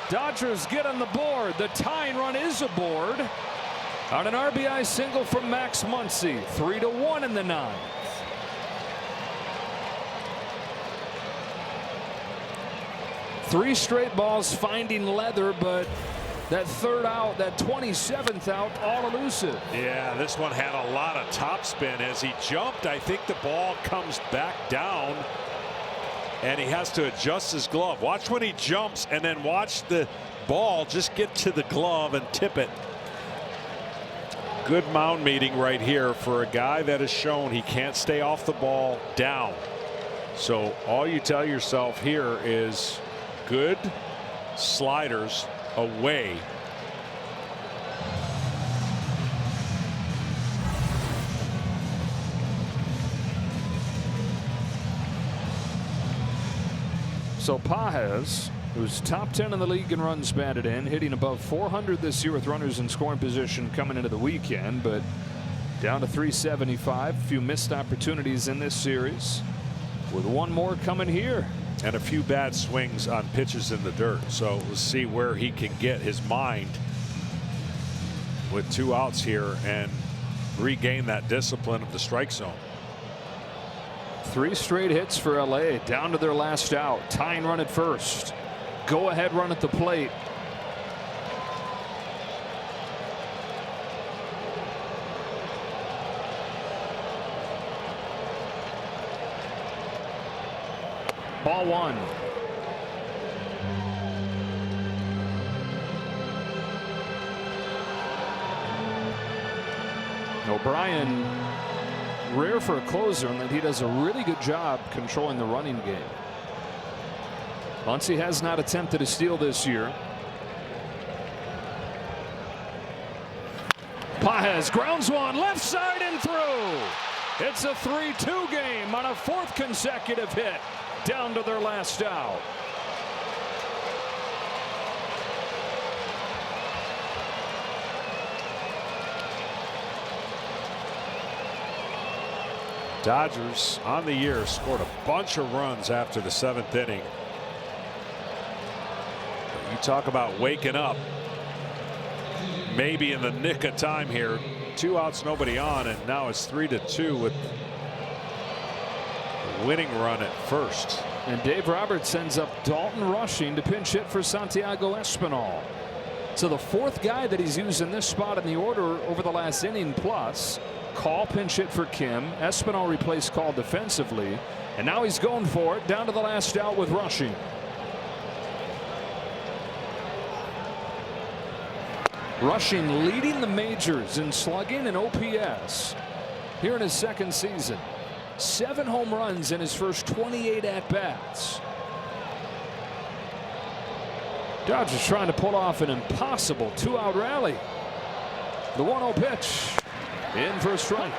Dodgers get on the board. The tying run is aboard on an RBI single from Max Muncy. 3-1 in the 9th. Three straight balls finding leather, but that third out, that 27th out, all elusive. Yeah, this one had a lot of topspin as he jumped. I think the ball comes back down and he has to adjust his glove. Watch when he jumps and then watch the ball just get to the glove and tip it. Good mound meeting right here for a guy that has shown he can't stay off the ball down. So all you tell yourself here is good sliders away. So Pages, who's top 10 in the league in runs batted in, hitting above 400 this year with runners in scoring position coming into the weekend, but down to 375. A few missed opportunities in this series, with one more coming here. And a few bad swings on pitches in the dirt. So we'll see where he can get his mind with 2 outs here and regain that discipline of the strike zone. 3 straight hits for LA, down to their last out. Tying run at first. Go ahead run at the plate. Ball 1. O'Brien, rare for a closer in that he does a really good job controlling the running game. Muncy has not attempted a steal this year. Pages grounds one left side and through. It's a 3-2 game on a 4th consecutive hit. Down to their last out. Dodgers on the year scored a bunch of runs after the 7th inning. But you talk about waking up. Maybe in the nick of time here. 2 outs, nobody on, and now it's 3-2 with winning run at first. And Dave Roberts sends up Dalton Rushing to pinch hit for Santiago Espinal. So the fourth guy that he's used in this spot in the order over the last inning plus. Call pinch hit for Kim. Espinal replaced Call defensively. And now he's going for it down to the last out with Rushing. Rushing leading the majors in slugging and OPS here in his second season. 7 home runs in his first 28 at-bats. Dodgers trying to pull off an impossible 2-out rally. The 1-0 pitch in for a strike.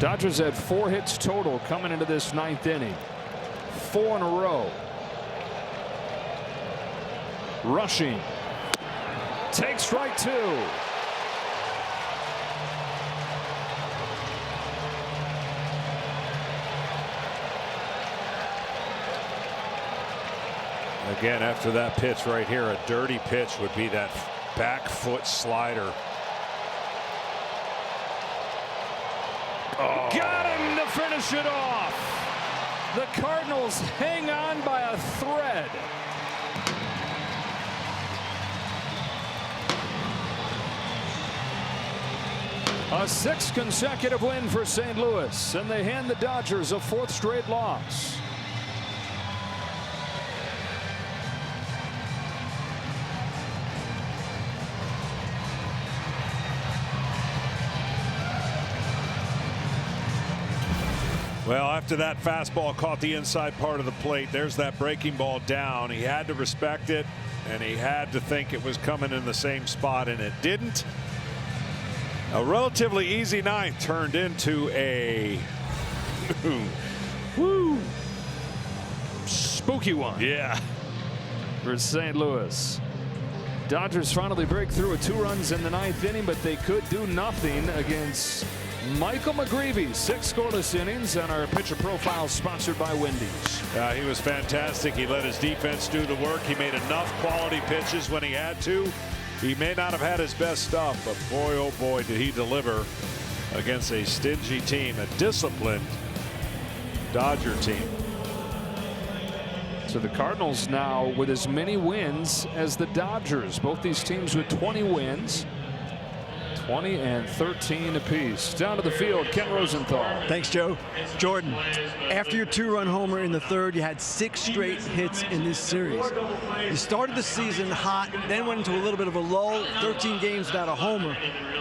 Dodgers had 4 hits total coming into this 9th inning. 4 in a row. Rushing. Takes strike 2. Again, after that pitch right here, a dirty pitch would be that back foot slider. Oh. Got him to finish it off. The Cardinals hang on by a thread. A 6th consecutive win for St. Louis, and they hand the Dodgers a 4th straight loss. Well, after that fastball caught the inside part of the plate, there's that breaking ball down. He had to respect it, and he had to think it was coming in the same spot, and it didn't. A relatively easy 9th turned into a woo, spooky one. Yeah. For St. Louis. Dodgers finally break through with 2 runs in the 9th inning, but they could do nothing against Michael McGreevy. 6 scoreless innings, and our pitcher profile sponsored by Wendy's. He was fantastic. He let his defense do the work. He made enough quality pitches when he had to. He may not have had his best stuff, but boy, oh boy, did he deliver against a stingy team, a disciplined Dodger team. So the Cardinals now with as many wins as the Dodgers. Both these teams with 20 wins. 20 and 13 apiece. Down to the field, Ken Rosenthal. Thanks, Joe. Jordan, after your 2-run homer in the 3rd, you had 6 straight hits in this series. You started the season hot, then went into a little bit of a lull, 13 games without a homer.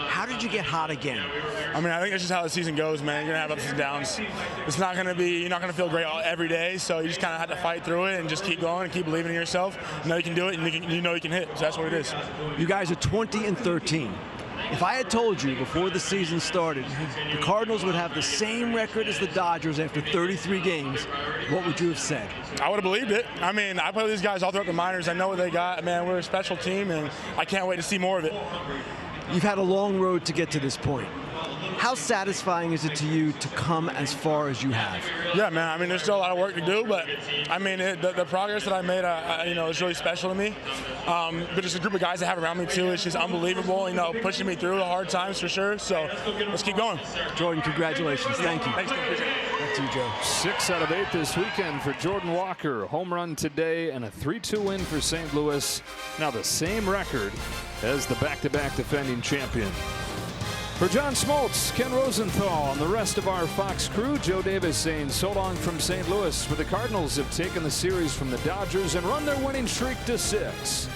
How did you get hot again? I mean, I think that's just how the season goes, man. You're going to have ups and downs. It's not going to be, you're not going to feel great every day, so you just kind of have to fight through it and just keep going and keep believing in yourself. You know you can do it, and you know you can hit, so that's what it is. You guys are 20 and 13. If I had told you before the season started the Cardinals would have the same record as the Dodgers after 33 games, what would you have said? I would have believed it. I mean, I play with these guys all throughout the minors. I know what they got. Man, we're a special team, and I can't wait to see more of it. You've had a long road to get to this point. How satisfying is it to you to come as far as you have? Yeah, man. I mean, there's still a lot of work to do, but I mean, the progress that I made, you know, is really special to me. But just a group of guys I have around me too, it's just unbelievable. You know, pushing me through the hard times for sure. So let's keep going. Jordan, congratulations. Thank you. Thanks, appreciate it. Back to you, Joe. 6 out of 8 this weekend for Jordan Walker. Home run today and a 3-2 win for St. Louis. Now the same record as the back-to-back defending champion. For John Smoltz, Ken Rosenthal, and the rest of our Fox crew, Joe Davis saying so long from St. Louis, where the Cardinals have taken the series from the Dodgers and run their winning streak to 6.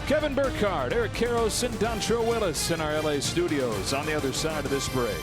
Kevin Burkhardt, Eric Karros, and Dontrell Willis in our LA studios on the other side of this break.